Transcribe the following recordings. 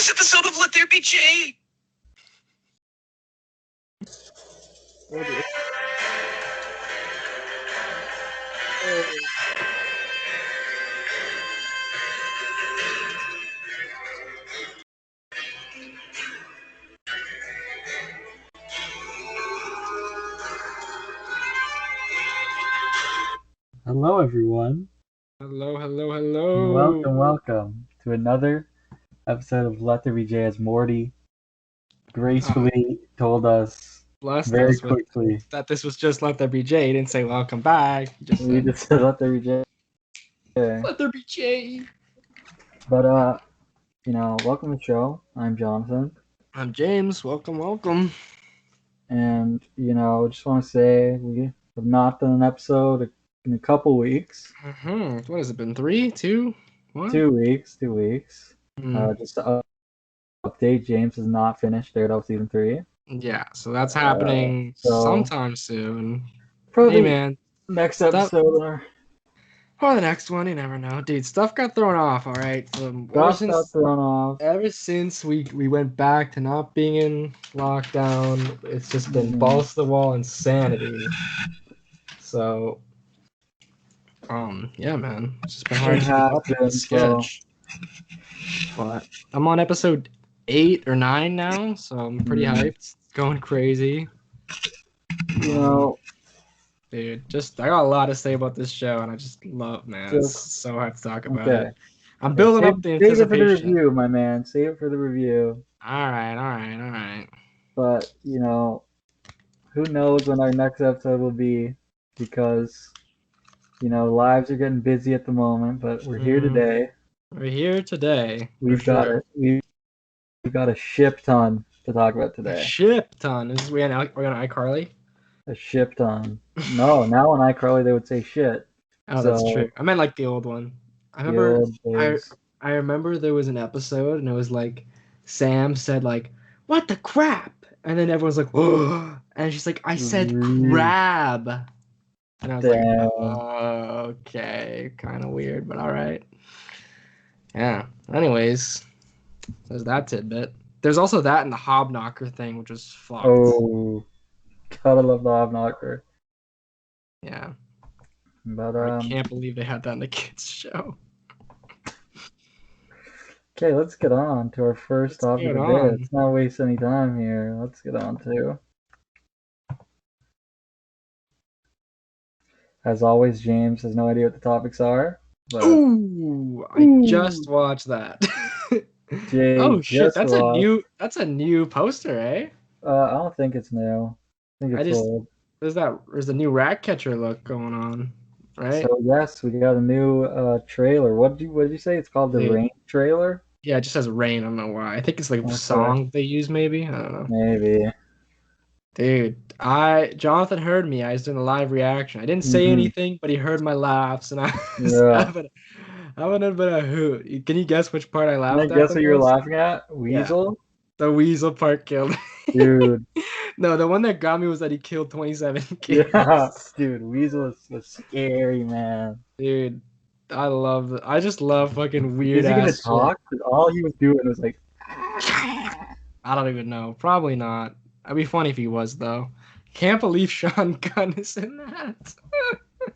this episode of Let There Be J. Hello, everyone. Hello. Welcome to another episode of Let There Be J, as Morty gracefully told us very quickly that this was just Let There Be J. He didn't say welcome back. He just we said, just said Let There Be J. Let There Be J. But welcome to the show. I'm Jonathan, I'm James. Welcome. and just want to say we have not done an episode in a couple weeks. What has it been? 3, 2, 1? 2 weeks. Just to update, James has not finished Daredevil season 3. Yeah, so that's happening sometime soon. Probably hey, man. Next episode. Or the next one, you never know. Dude, stuff got thrown off, alright? Ever since we went back to not being in lockdown, it's just been balls to the wall insanity. So, yeah, man. It's just been hard to keep up with the sketch. But I'm on episode 8 or 9 now, so I'm pretty hyped. It's going crazy. Dude, I got a lot to say about this show, and I just love, man. It's so hard to talk about it. I'm building up the anticipation. Save it for the review, my man. Save it for the review. All right. But, who knows when our next episode will be, because, lives are getting busy at the moment, but we're here today. We've got a ship ton to talk about today. A ship ton? Is we on iCarly? A ship ton. No, now on iCarly they would say shit. Oh, that's true. I meant like the old one. I remember there was an episode, and it was like Sam said like, "What the crap?" And then everyone's like, "Whoa!" And she's like, "I said crab." And I was like, "Oh, okay, kind of weird, but all right." Yeah. Anyways, there's that tidbit. There's also that and the Hobknocker thing, which was fucked. Oh, gotta love the Hobknocker. Yeah. But I can't believe they had that in the kids' show. Okay, let's get on to our first topic of the day. Let's not waste any time here. Let's get on to. As always, James has no idea what the topics are. But... I just watched that. Oh shit, that's a new poster, eh? I don't think it's new. I think it's old. There's a new Ratcatcher look going on, right? So yes, we got a new trailer. What did you say? It's called the Rain trailer? Yeah, it just says Rain. I don't know why. I think it's like a song they use, maybe. I don't know. Maybe. Dude, Jonathan heard me. I was doing a live reaction. I didn't say anything, but he heard my laughs, and I was having a bit of hoot. Can you guess which part I laughed at? Can I guess what you were laughing at? Weasel? Yeah. The Weasel part killed me. Dude. No, the one that got me was that he killed 27 kids. Yeah, dude, Weasel was scary, man. Dude, I just love fucking weird ass. Is he gonna talk? All he was doing was like. I don't even know. Probably not. It'd be funny if he was, though. Can't believe Sean Gunn is in that.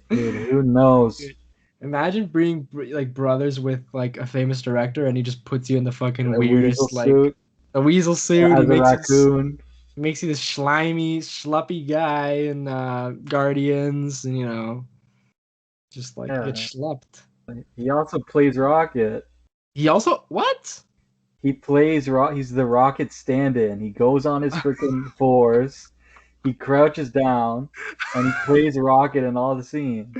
Dude, who knows? Dude, imagine being like brothers with like a famous director, and he just puts you in the fucking weirdest a weasel suit. As a raccoon. He makes you this slimy, schluppy guy in Guardians, and just like get schlupped. He also plays Rocket. He also what? He plays He's the Rocket stand-in. He goes on his freaking fours. He crouches down, and he plays Rocket in all the scenes.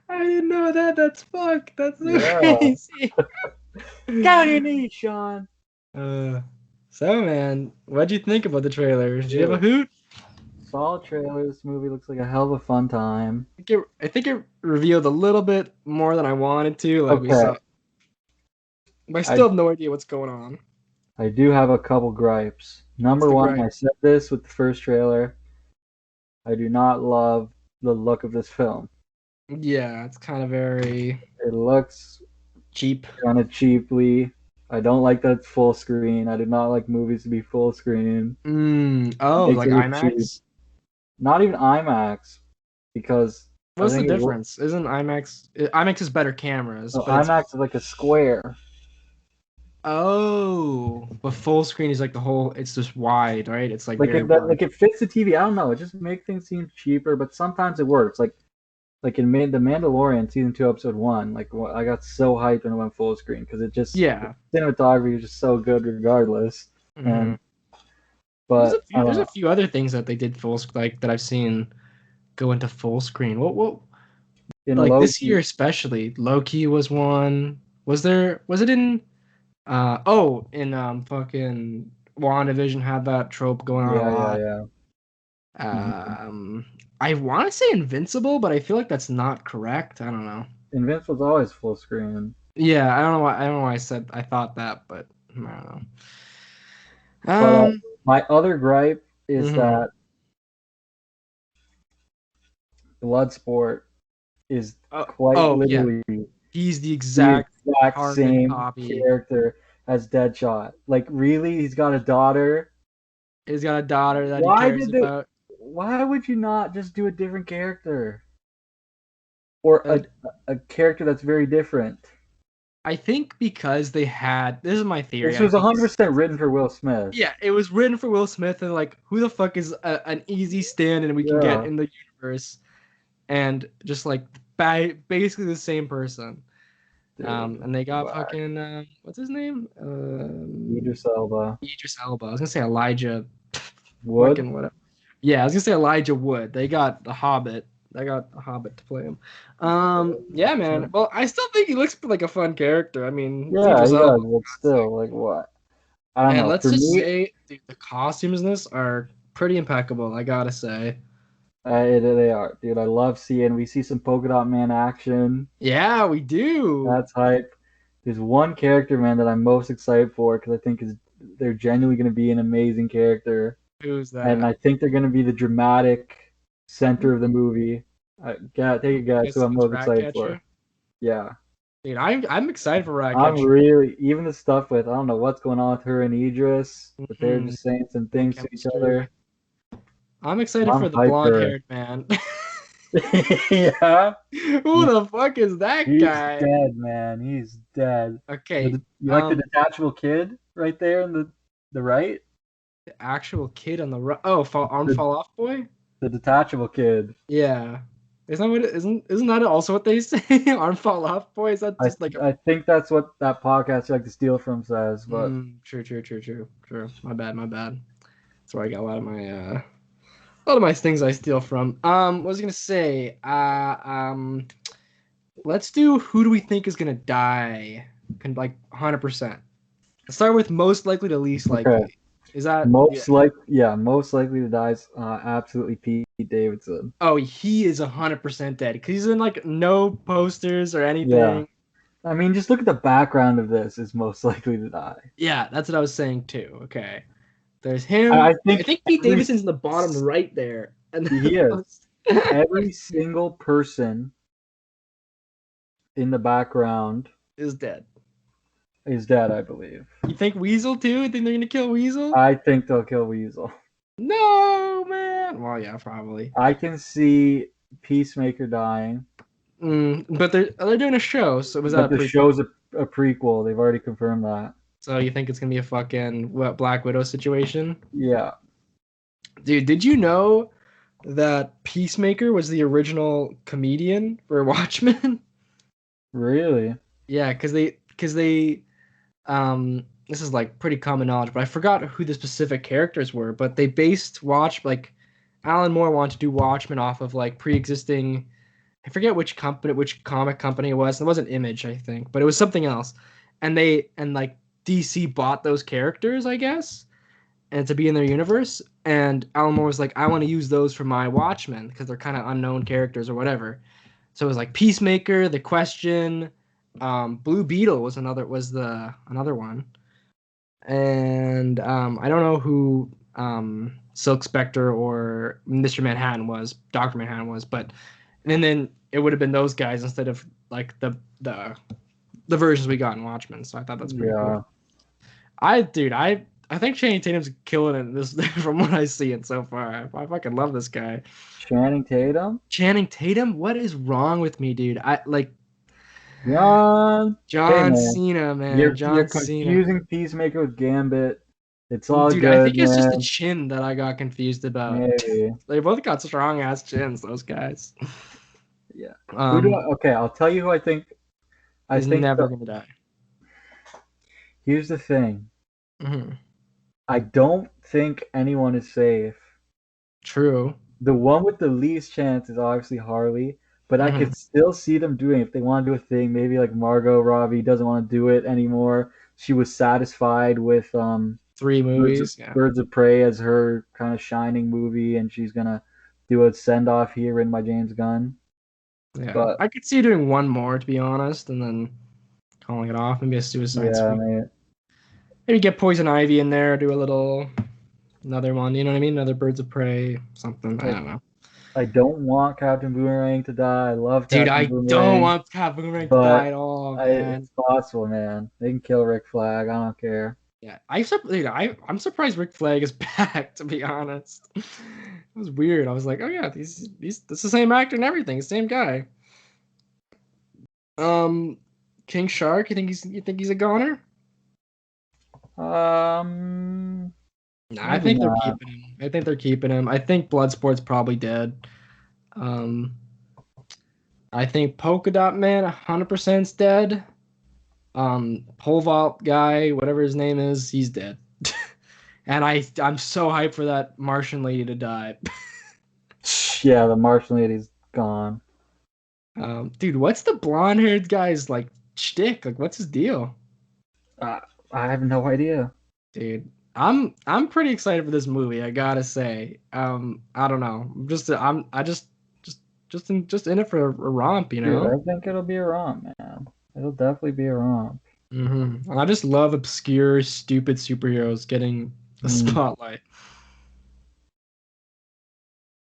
I didn't know that. That's fucked. That's so crazy. Down your knees, Sean. So, man, what'd you think about the trailer? Did you have a hoot? Solid trailer. This movie looks like a hell of a fun time. I think it revealed a little bit more than I wanted to. Like we saw. But I still have no idea what's going on. I do have a couple gripes. Number one, I said this with the first trailer. I do not love the look of this film. Yeah, it's kind of very... It looks cheap. Kind of cheaply. I don't like that it's full screen. I did not like movies to be full screen. Oh, Makes like it look cheap. IMAX? Not even IMAX, because I What's the think difference? Isn't IMAX is better cameras, but it's IMAX is like a square. but full screen is like the whole. It's just wide, right? It's like Like very it, that, wide. like it fits the TV. I don't know. It just makes things seem cheaper, but sometimes it works. Like in The Mandalorian season 2 episode 1, like I got so hyped when it went full screen because it just Yeah. the cinematography is just so good regardless. Mm-hmm. And but I don't There's a know. few other things that they did like that I've seen go into full screen. What In like this year Loki, especially, Loki was one. Was it in in fucking WandaVision had that trope going on a lot. yeah. Mm-hmm. I want to say Invincible, but I feel like that's not correct. I don't know. Invincible's always full screen. Yeah, I don't know why I thought that, but I don't know. But my other gripe is Mhm. that Bloodsport is quite Yeah, literally he's the the exact exact carbon same copy. character as Deadshot. Like, really, he's got a daughter. He's got a daughter that he Why cares did they? about. Why would you not just do a different character or Uh, a character that's very different? I think because they had this is my theory. This I was think 100% written for Will Smith. yeah, it was written for Will Smith, and like, who the fuck is an easy stand-in we can get Yeah, in the universe, and just like basically the same person. dude. And they got Whack. fucking what's his name? Idris Elba. Idris Elba. I was gonna say Elijah, Wood. fucking whatever. Yeah, I was gonna say Elijah Wood. They got the Hobbit. They got the Hobbit to play him. Yeah, man. Well, I still think he looks like a fun character. I mean, it's Yeah, Idris he Elba. does, but still, like, what? I don't And know. let's For just me, say the costumes in this are pretty impeccable. I gotta say. they are, dude. I love seeing. We see some Polka Dot Man action. Yeah, we do. That's hype. There's one character, man, that I'm most excited for because I think they're genuinely going to be an amazing character, Who's and that? I think they're going to be the dramatic center of the movie. Take a guess who Guess I'm it's most excited for. Ratcatcher. Yeah, Dude, I'm excited for I'm Ratcatcher. really even the stuff with I don't know what's going on with her and Idris, but they're Mm-hmm. just saying some Little things to each chemistry. other. I'm excited I'm for the hyped blonde for haired man. her. Yeah, Who the fuck is that he's guy? dead, man. He's dead. Okay, You like the detachable kid right there in the right? the actual kid on the right. Oh, The Fall Off Boy. the detachable kid. Yeah, isn't that also what they say? Arm Fall Off Boy. Is that I just like a I think that's what that podcast you like to steal from says, but true. My bad. That's where I got a lot of my things I steal from. What was I gonna say? Let's do who do we think is gonna die? Like 100%. Let's start with most likely to least okay. likely. Is that yeah? Most likely to die is absolutely Pete Davidson. Oh, he is 100% dead because he's in like no posters or Yeah. anything. I mean, just look at the background of this is most likely to die. Yeah, that's what I was saying too. Okay, there's him. I I think think Pete Davidson's in the bottom right there, and he is. Every single person in the background is dead. is dead, I believe. You think Weasel too? You think they're gonna kill Weasel? I think they'll kill Weasel. No, man. Well, yeah, probably. I can see Peacemaker dying. But they're doing a show, so was that But a the prequel? show's a prequel. They've already confirmed that. So you think it's gonna be a fucking Black Widow situation? Yeah. Dude, did you know that Peacemaker was the original comedian for Watchmen? Really? Yeah, because they this is like pretty common knowledge, but I forgot who the specific characters were, but they based like Alan Moore wanted to do Watchmen off of like pre-existing, I forget which comic company it was. It wasn't Image, I think, but it was something else. And like DC bought those characters, I guess, and to be in their universe. And Alan Moore was like, I want to use those for my Watchmen because they're kind of unknown characters or whatever. So it was like Peacemaker, The Question, Blue Beetle was another one, and I don't know who Silk Spectre or Mr. Manhattan was, Doctor Manhattan was, but and then it would have been those guys instead of like the versions we got in Watchmen. So I thought that's pretty Yeah. cool. I think Channing Tatum's killing it in this from what I see it so far. I fucking love this guy. Channing Tatum? Channing Tatum? What is wrong with me, dude? John. Hey John man, Cena, man. you're John Cena. confusing Peacemaker with Gambit. It's all Dude, I good, think it's just the man. chin that I got confused about. Maybe. They both got strong ass chins, those guys. Yeah. Okay, I'll tell you who I think. He's never gonna die. Here's the thing. Mm-hmm. I don't think anyone is safe. True. The one with the least chance is obviously Harley, but I could still see them doing it if they want to do a thing. Maybe like Margot Robbie doesn't want to do it anymore. She was satisfied with 3 movies. Birds of Prey as her kind of shining movie, and she's gonna do a send off here written by James Gunn. Yeah, but I could see doing one more to be honest, and then calling it off. Maybe a Suicide Squad. Maybe get Poison Ivy in there, do another one. You know what I mean? Another Birds of Prey, something. I don't know. I don't want Captain Boomerang to die. I love Captain Boomerang. Dude, I don't want Captain Boomerang to die at all, man. It's possible, man. They can kill Rick Flag. I don't care. Yeah, I'm surprised Rick Flag is back. To be honest, it was weird. I was like, oh yeah, this is the same actor and everything, same guy. King Shark. You think he's a goner? No, I think they're keeping him. I think Bloodsport's probably dead. I think Polka Dot Man 100% is dead. Pole vault guy, whatever his name is, he's dead. And I'm so hyped for that Martian lady to die. Yeah, the Martian lady's gone. Dude, what's the blonde haired guy's like shtick? Like, what's his deal? I have no idea. Dude, I'm pretty excited for this movie. I gotta say. I don't know. I'm just in it for a romp, you know. Dude, I think it'll be a romp, man. It'll definitely be a romp. And I just love obscure, stupid superheroes getting the spotlight.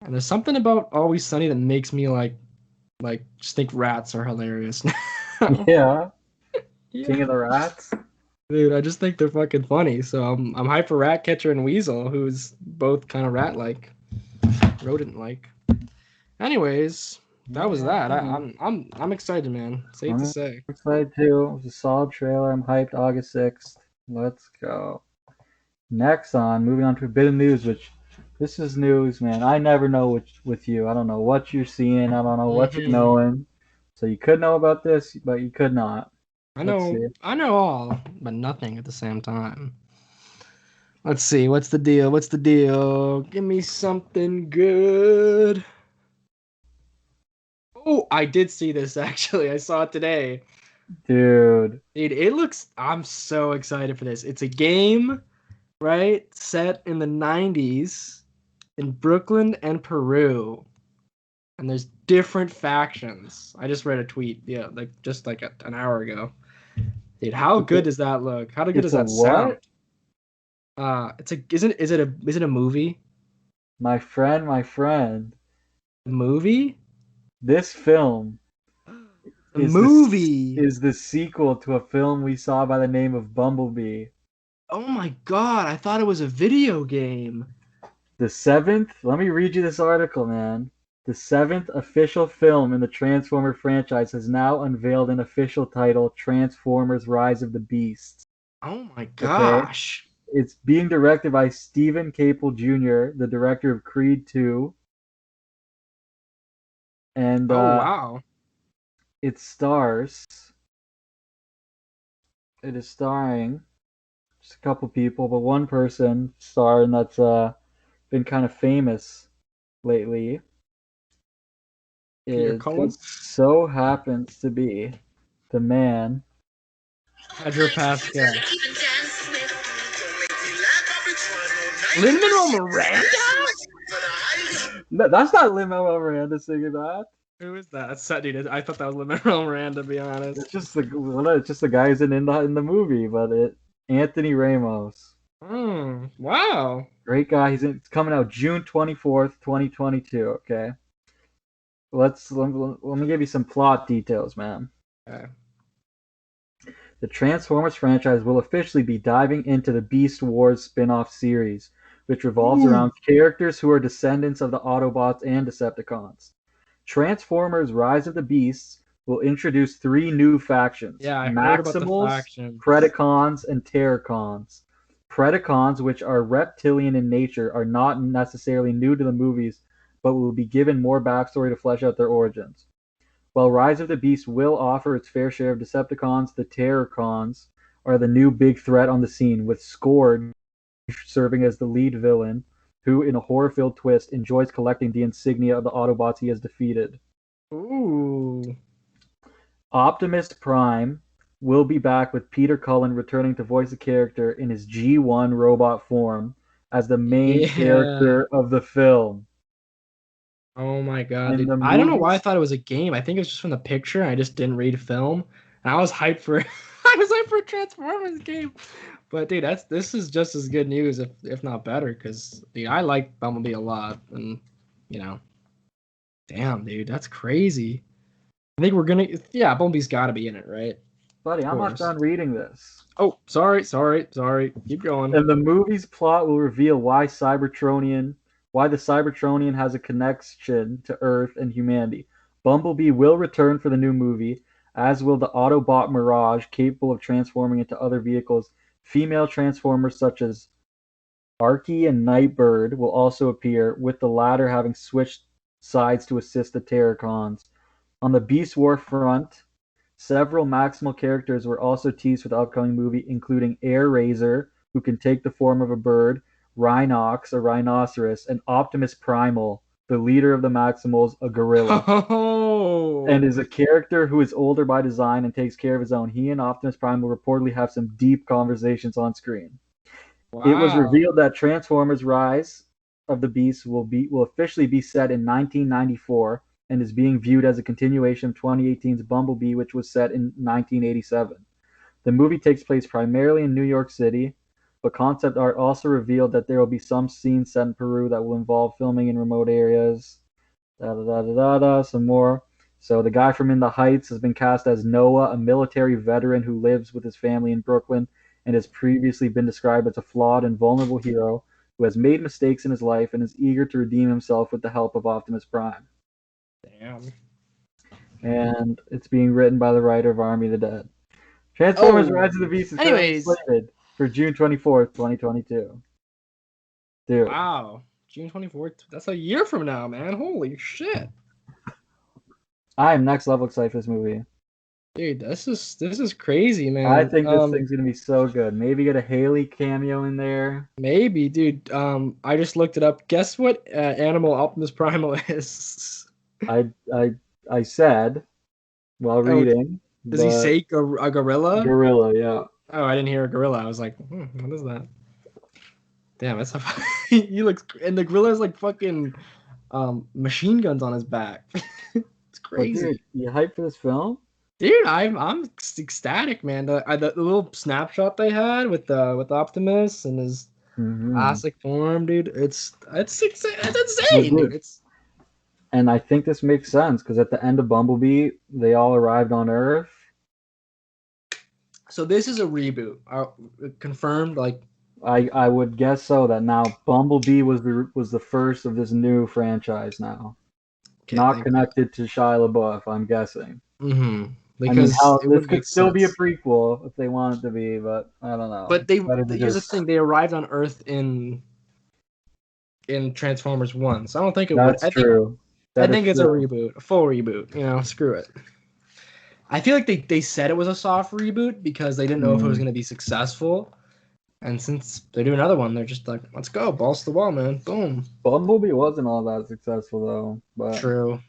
And there's something about Always Sunny that makes me like just think rats are hilarious. Yeah. King of the Rats. Dude, I just think they're fucking funny. So I'm hyped for Ratcatcher and Weasel, who's both kind of rat-like, rodent-like. Anyways, that was that. I'm excited, man. Safe to say. I'm excited too. It was a solid trailer. I'm hyped. August 6th. Let's go. Next moving on to a bit of news, which this is news, man. I never know with you. I don't know what you're seeing. I don't know what you're knowing. So you could know about this, but you could not. I know all, but nothing at the same time. Let's see. What's the deal? Give me something good. Oh, I did see this actually. I saw it today. Dude, it looks. I'm so excited for this. It's a game, right? Set in the 90s in Brooklyn and Peru. And there's different factions. I just read a tweet, just an hour ago. Dude, how good does that look? How good does that sound? Is it a movie? My friend. A movie? This film is the sequel to a film we saw by the name of Bumblebee. Oh my god, I thought it was a video game. The 7th, let me read you this article, man. The 7th official film in the Transformer franchise has now unveiled an official title, Transformers Rise of the Beasts. Oh my gosh. Okay? It's being directed by Stephen Caple Jr., the director of Creed 2. And wow. It is starring just a couple people, but one person starring that's been kind of famous lately. It so happens to be the man Pedro Pascal. Lin-Manuel Miranda? No, that's not Lin-Manuel Miranda singing that. Who is that? That's dude. I thought that was Lin-Manuel Miranda, to be honest. It's just the guy who's in the movie, but Anthony Ramos. Wow. Great guy. It's coming out June 24th, 2022. Okay. Let me give you some plot details, man. Okay. the Transformers franchise will officially be diving into the Beast Wars spin-off series, which revolves around characters who are descendants of the Autobots and Decepticons. Transformers Rise of the Beasts will introduce 3 new factions: Yeah, I heard about the Maximals, factions. Predacons, and Terracons. Predacons, which are reptilian in nature, are not necessarily new to the movies, but will be given more backstory to flesh out their origins. While Rise of the Beast will offer its fair share of Decepticons, the Terracons are the new big threat on the scene, with Scourge serving as the lead villain, who, in a horror-filled twist, enjoys collecting the insignia of the Autobots he has defeated. Ooh. Optimus Prime will be back, with Peter Cullen returning to voice the character in his G1 robot form as the main character of the film. Oh my god, In dude. the I don't know why I movies, thought it was a game. I think it was just from the picture. I just didn't read film. And I was hyped for I was hyped for a Transformers game. But dude, this is just as good news, if not better, because dude, I like Bumblebee a lot. And you know, damn, dude, that's crazy. I think we're gonna Bumblebee's gotta be in it, right? buddy, I'm not done reading this. Oh, sorry. Keep going. And the movie's plot will reveal why the Cybertronian has a connection to Earth and humanity. Bumblebee will return for the new movie, as will the Autobot Mirage, capable of transforming into other vehicles. Female Transformers such as Archie and Nightbird will also appear, with the latter having switched sides to assist the Terracons. On the Beast War front, several Maximal characters were also teased for the upcoming movie, including Air Razor, who can take the form of a bird, Rhinox, a rhinoceros, and Optimus Primal, the leader of the Maximals, a gorilla. Oh. And is a character who is older by design and takes care of his own. He and Optimus Prime will reportedly have some deep conversations on screen. Wow. It was revealed that Transformers Rise of the Beasts will officially be set in 1994 and is being viewed as a continuation of 2018's Bumblebee, which was set in 1987. The movie takes place primarily in New York City, but concept art also revealed that there will be some scenes set in Peru that will involve filming in remote areas. Some more. So the guy from In the Heights has been cast as Noah, a military veteran who lives with his family in Brooklyn and has previously been described as a flawed and vulnerable hero who has made mistakes in his life and is eager to redeem himself with the help of Optimus Prime. Damn. And it's being written by the writer of Army of the Dead. Transformers Rise of the Beast is currently slated for June 24th, 2022. Dude. Wow. June 24th. That's a year from now, man. Holy shit. I am next level excited for this movie. Dude, this is crazy, man. I think this thing's gonna be so good. Maybe get a Haley cameo in there. Maybe, dude. I just looked it up. Guess what animal Optimus Primal is? I said while reading. Does he say a gorilla? Gorilla, yeah. Oh, I didn't hear a gorilla. I was like, what is that? Damn, that's he looks, and the gorilla has like fucking machine guns on his back. It's crazy. Dude, you hyped for this film? Dude, I'm ecstatic, man. The little snapshot they had with Optimus and his classic form, dude. It's insane, dude. And I think this makes sense because at the end of Bumblebee, they all arrived on Earth. So this is a reboot, confirmed. Like I would guess so. That now Bumblebee was the first of this new franchise now, not connected to Shia LaBeouf. I'm guessing. Mm-hmm. Because this could still be a prequel if they want it to be, but I don't know. But here's the thing: they arrived on Earth in Transformers 1, so I don't think it would. That's true. I think it's a reboot, a full reboot. You know, screw it. I feel like they said it was a soft reboot because they didn't know if it was going to be successful. And since they do another one, they're just like, let's go, balls to the wall, man. Boom. Bumblebee wasn't all that successful, though. But True.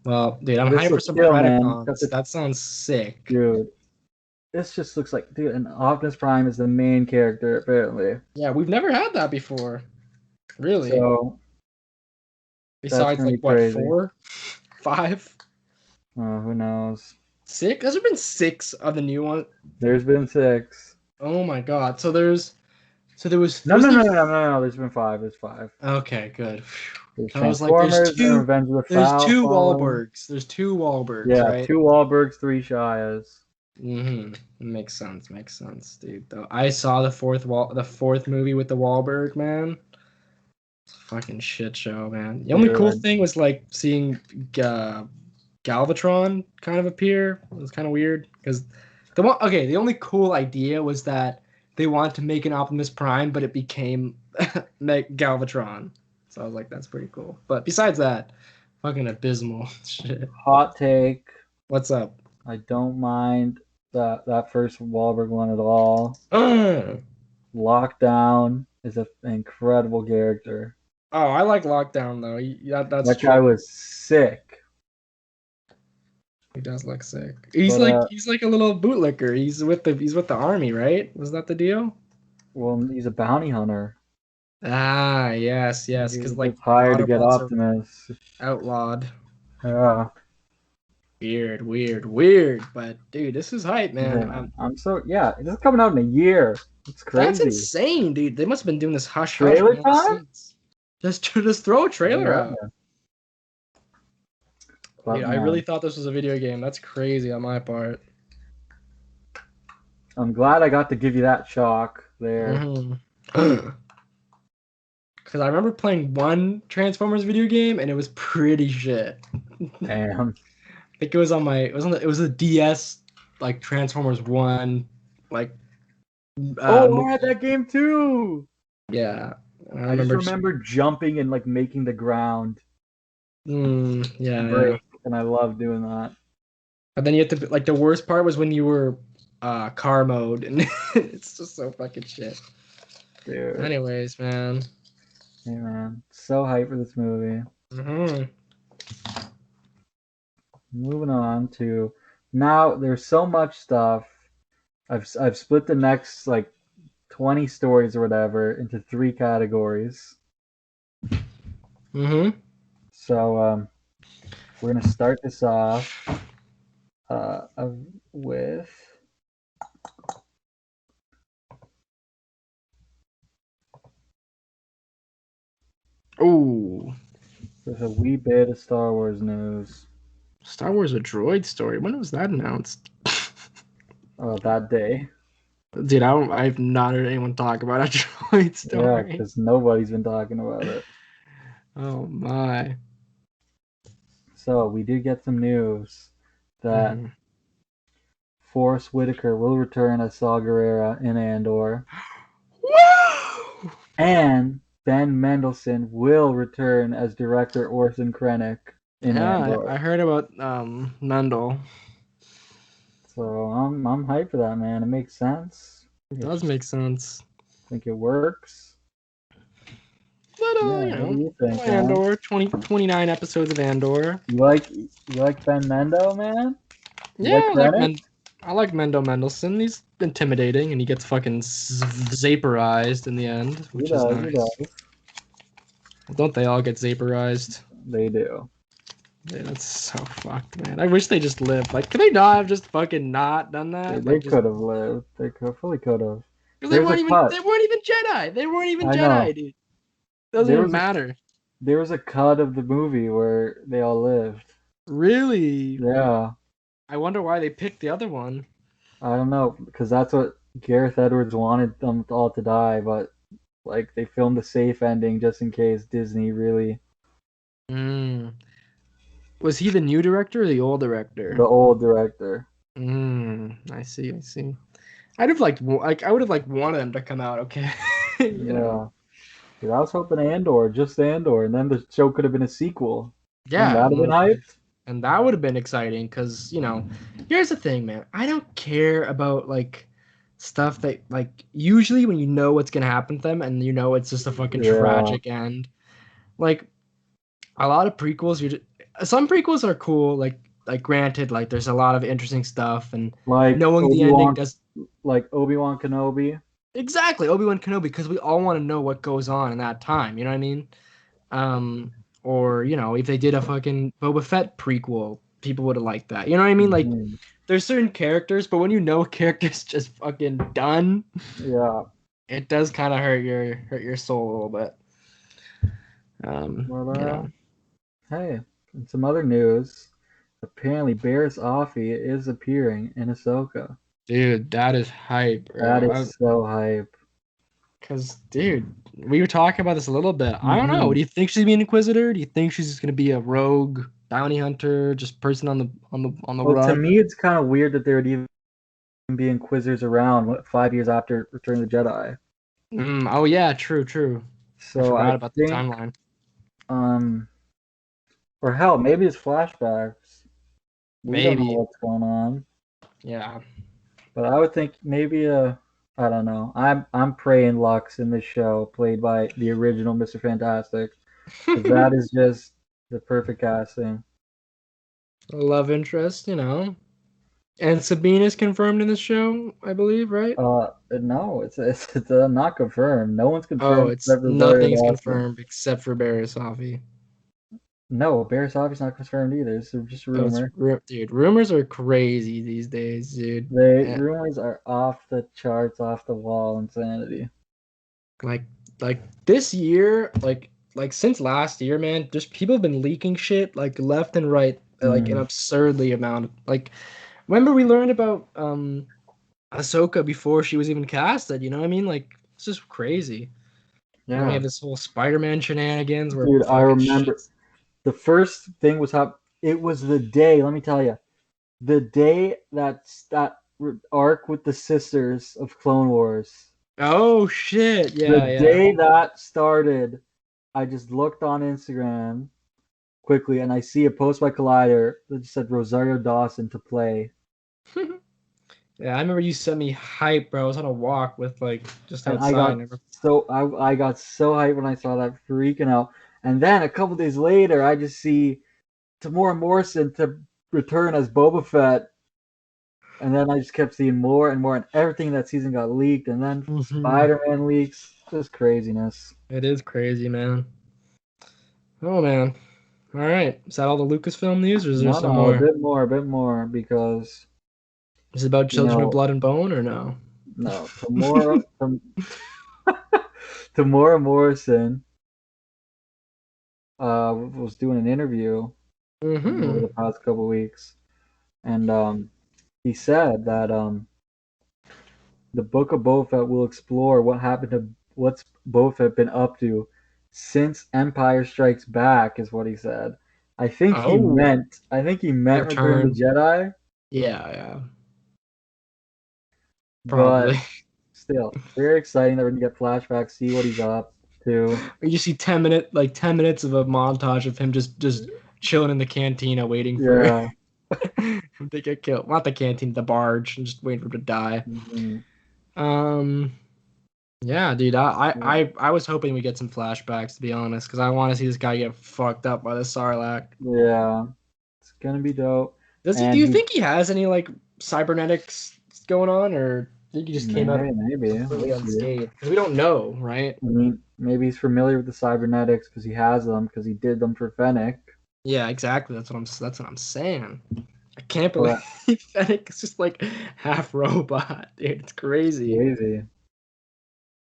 Well, dude, I'm hyped for some Predacons. That sounds sick. Dude, this just looks like, dude, and Optimus Prime is the main character, apparently. Yeah, we've never had that before. Really. So, besides, like, what, crazy. 4? 5? Oh, who knows? 6? Has there been 6 of the new one? There's been 6. Oh my god. So there was No, there's been 5. There's 5. Okay, good. I was like, there's 2 Wahlbergs. There's 2 Wahlbergs, yeah, right? 2 Wahlbergs, 3 Shias. Makes sense, dude. Though I saw the fourth movie with the Wahlberg, man. It's a fucking shit show, man. The only cool thing was like seeing Galvatron kind of appear. It was kind of weird because the only cool idea was that they wanted to make an Optimus Prime, but it became Galvatron. So I was like, that's pretty cool. But besides that, fucking abysmal shit. Hot take. What's up? I don't mind that first Wahlberg one at all. Lockdown is an incredible character. Oh, I like Lockdown though. That's that true. Guy was sick. He does look sick. He's like a little bootlicker. He's with the army, right? Was that the deal? Well, he's a bounty hunter. Ah, yes, because like hired to get Optimus. Outlawed. Yeah. Weird. But dude, this is hype, man. Yeah, this is coming out in a year. It's crazy. That's insane, dude. They must have been doing this hush trailer time. Just throw a trailer out. Dude, I really thought this was a video game. That's crazy on my part. I'm glad I got to give you that shock there. Because I remember playing one Transformers video game and it was pretty shit. Damn. I think it was it was a DS, like Transformers 1, like. I had that game too. Yeah. I just remember jumping and like making the ground. Yeah. And I love doing that. But then you have to, like, the worst part was when you were car mode, and it's just so fucking shit. Dude. Anyways, man. Hey, man. So hyped for this movie. Moving on to now, there's so much stuff. I've split the next like 20 stories or whatever into 3 categories. So we're gonna start this off with there's a wee bit of Star Wars news. Star Wars: A Droid Story. When was that announced? That day. Dude, I've not heard anyone talk about a droid story. Yeah, because nobody's been talking about it. Oh my. So we did get some news that Forrest Whitaker will return as Saw Gerrera in Andor. Woo! And Ben Mendelsohn will return as director Orson Krennic in Andor. I heard about Mendel. So I'm hyped for that, man. It makes sense. It does make sense. I think it works. But what do you think, Andor, 29 episodes of Andor. You like Ben Mendo, man? I like Mendo Mendelsohn. He's intimidating, and he gets fucking vaporized in the end, which is nice. He does. Don't they all get vaporized? They do. Dude, that's so fucked, man. I wish they just lived. Like, could they not have just fucking not done that? They could have lived. They fully could have. They weren't even Jedi. They weren't even Jedi, dude. Doesn't even matter. There was a cut of the movie where they all lived. Really? Yeah. I wonder why they picked the other one. I don't know, because that's what Gareth Edwards wanted them all to die, but like they filmed a safe ending just in case Disney really. Was he the new director or the old director? The old director. I see. I would have liked one of them to come out. Okay. you know? Dude, I was hoping just Andor, and then the show could have been a sequel. Yeah, that would have been hyped. And that would have been exciting because here's the thing, man. I don't care about like stuff that like usually when you know what's gonna happen to them and it's just a fucking tragic end. Like a lot of prequels, some prequels are cool. Like granted, like there's a lot of interesting stuff and like knowing the ending does. Like Obi-Wan Kenobi. Exactly, Obi-Wan Kenobi, because we all want to know what goes on in that time. You know what I mean? Or if they did a fucking Boba Fett prequel, people would have liked that. You know what I mean? Like, there's certain characters, but when a character's just fucking done, it does kind of hurt your soul a little bit. Hey, and some other news. apparently Barris Offee is appearing in Ahsoka. Dude, that is hype, bro. That is so hype. Cause, dude, we were talking about this a little bit. I don't know. Mhm. Do you think she's be an Inquisitor? Do you think she's just gonna be a rogue bounty hunter, just person on the Well, to run? me, it's kind of weird that there would even be Inquisitors around 5 years after Return of the Jedi. Oh yeah, true. I So I forgot about the think, timeline. or hell, maybe it's flashbacks. We don't know Maybe. what's going on. Yeah. But I would think maybe I don't know. I'm praying Lux in this show, played by the original Mr. Fantastic, because that is just the perfect casting. Love interest, you know. And Sabine is confirmed in the show, I believe, right? No, it's not confirmed. No one's Oh, confirmed it's except for Rosario nothing's Dawson. confirmed except for Barris Offee. No, Barris Offee's not confirmed either. It's just a rumor. Dude, rumors are crazy these days, dude. Rumors are off the charts, off the wall insanity. Like like this year, like since last year, man, just people have been leaking shit like left and right, like an absurdly amount. Like remember we learned about Ahsoka before she was even casted, you know what I mean? Like it's just crazy. And then we Yeah, have this whole Spider-Man shenanigans where dude, I fucking remember shit. the first thing was how it was the day. Let me tell you, the day that arc with the sisters of Clone Wars. Oh shit. The Yeah. day that started, I just looked on Instagram quickly and I see a post by Collider that just said Rosario Dawson to play. Yeah, I remember you sent me hype, bro. I was on a walk with like just And outside. I got so hyped when I saw that, freaking out. And then a couple days later, I just see Tamora Morrison to return as Boba Fett, and then I just kept seeing more and more, and everything that season got leaked, and then Spider-Man leaks, just craziness. It is crazy, man. Oh man. All right. Is that all the Lucasfilm news, or is there some No, more? a bit more, because Is it about you Children of know, Blood and Bone, or no? no, Tamora Morrison was doing an interview over Mm-hmm. the past couple weeks, and he said that the Book of Boba Fett will explore what's Boba Fett been up to since Empire Strikes Back, is what he said. Oh, I think he the meant Return of return. the Jedi, Yeah. but Probably. still, very exciting that we're gonna get flashbacks, see what he's up to. You see 10 minutes of a montage of him just chilling in the cantina waiting for Yeah. him to get killed. Not the canteen, the barge, and just waiting for him to die. Hmm. Um, yeah, dude. I was hoping we get some flashbacks to be honest, because I want to see this guy get fucked up by the Sarlacc. Yeah. It's gonna be dope. Does he? Do And you think he has any like cybernetics going on, or do you think he just came out maybe. completely We'll see. unscathed? Because we don't know, right? I mean, maybe he's familiar with the cybernetics because he has them because he did them for Fennec. Yeah, exactly. That's what I'm saying. I can't believe But Fennec is just like half robot, dude. It's crazy. crazy.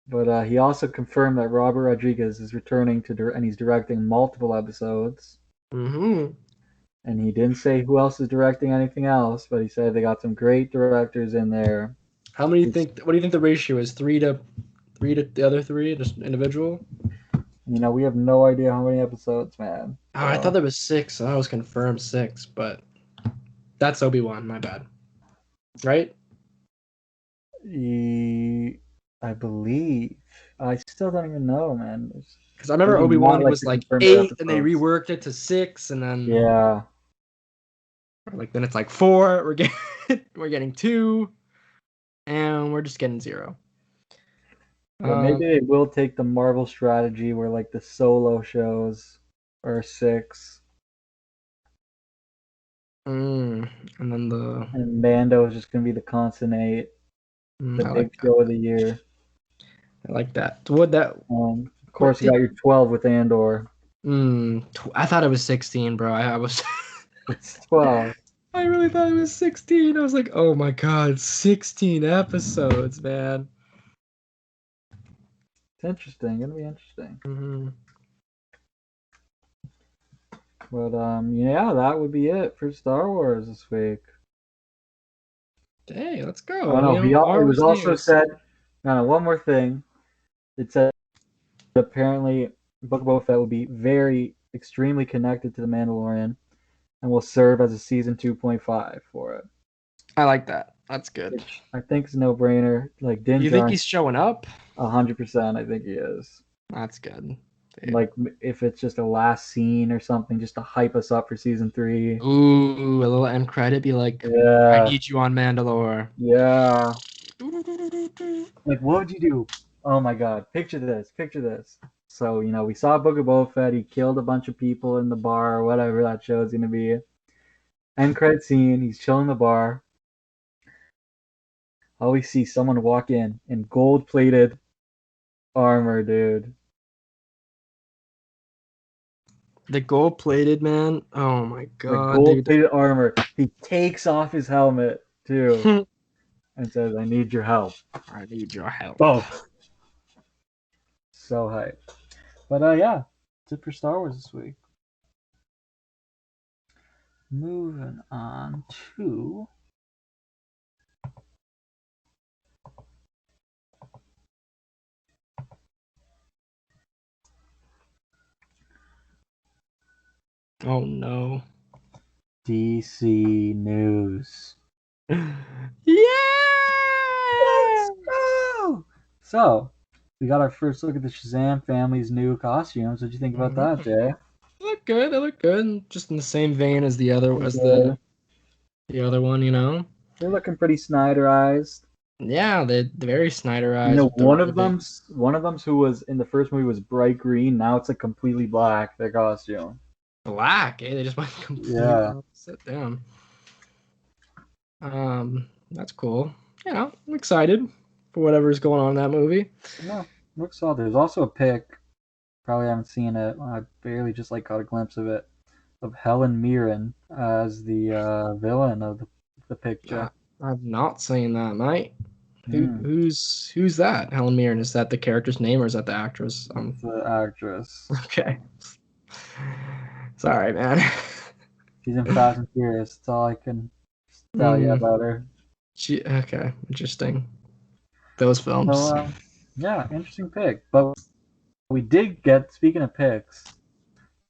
But he also confirmed that Robert Rodriguez is returning and he's directing multiple episodes. Mm-hmm. And he didn't say who else is directing anything else, but he said they got some great directors in there. How many do you think? What do you think the ratio is? Three to the other three, just individual. We have no idea how many episodes, man. Oh, I thought So there was six. I thought it was confirmed six, but that's Obi-Wan. My bad. Right? I believe. I still don't even know, man. Because I remember They do not Obi-Wan like was to like confirm their 8, and they episodes. reworked it to 6, and then Yeah. like then it's like 4. We're getting we're getting 2, and we're just getting 0. But maybe they will take the Marvel strategy where like the solo shows are 6. And then And Mando is just gonna be the constant 8, the I big like that. show of the year. I like that. So what that? Of What course, you did? got your 12 with Andor. I thought it was 16, bro. I was. It's 12. I really thought it was 16. I was like, oh my god, 16 episodes, man. It's interesting. Gonna be interesting. Mm-hmm. But yeah, that would be it for Star Wars this week. Hey, let's I go. don't know. It was also said. No, one more thing. It said apparently Book of Boba Fett will be extremely connected to the Mandalorian, and will serve as a season 2.5 for it. I like that. That's good. Which I think is a no-brainer. Like Din You think he's showing up? 100%. I think he is. That's good. Dude. Like if it's just a last scene or something, just to hype us up for season 3. Ooh, a little end credit. Be like, yeah, I need you on Mandalore. Yeah. Like, what would you do? Oh my God! Picture this. Picture this. So we saw Book of Boba Fett. He killed a bunch of people in the bar, or whatever that show is gonna be. End credit scene. He's chilling in the bar. Always see someone walk in gold-plated armor, dude. The gold-plated man. Oh my God, the gold-plated armor. He takes off his helmet too, and says, "I need your help." I need your help. Oh, so hype. But yeah, that's it for Star Wars this week. Moving on to Oh no. DC news. Yeah! Let's go! So, we got our first look at the Shazam family's new costumes. What do you think about that, Jay? They look good. They look good. Just in the same vein as the other, the other one, you know. They're looking pretty Snyderized. Yeah, they're very Snyderized. One of them's who was in the first movie was bright green. Now it's like completely black. Their costume. Black. Eh? They just went completely opposite. Down. That's cool. You know, I'm excited for whatever's going on in that movie. Yeah, looks all. There's also a pic. Probably haven't seen it. I barely just caught a glimpse of it, of Helen Mirren as the villain of the picture. I've not seen that, mate. Who's that? Helen Mirren. Is that the character's name or is that the actress? It's the actress. Okay. Sorry, man. She's in Fast and Furious. That's all I can tell you about her. Okay, interesting. Those films. So, yeah, interesting pick. But we did get, speaking of picks,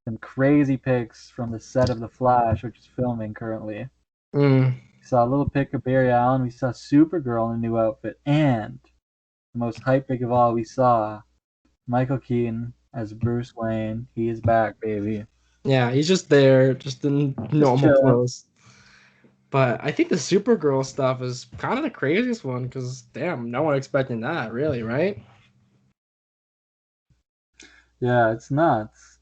some crazy picks from the set of The Flash, which is filming currently. We saw a little pic of Barry Allen. We saw Supergirl in a new outfit. And the most hype pick of all, we saw Michael Keaton as Bruce Wayne. He is back, baby. Yeah, he's just there, just in normal clothes. But I think the Supergirl stuff is kind of the craziest one because, damn, no one expecting that, really, right? Yeah, it's nuts.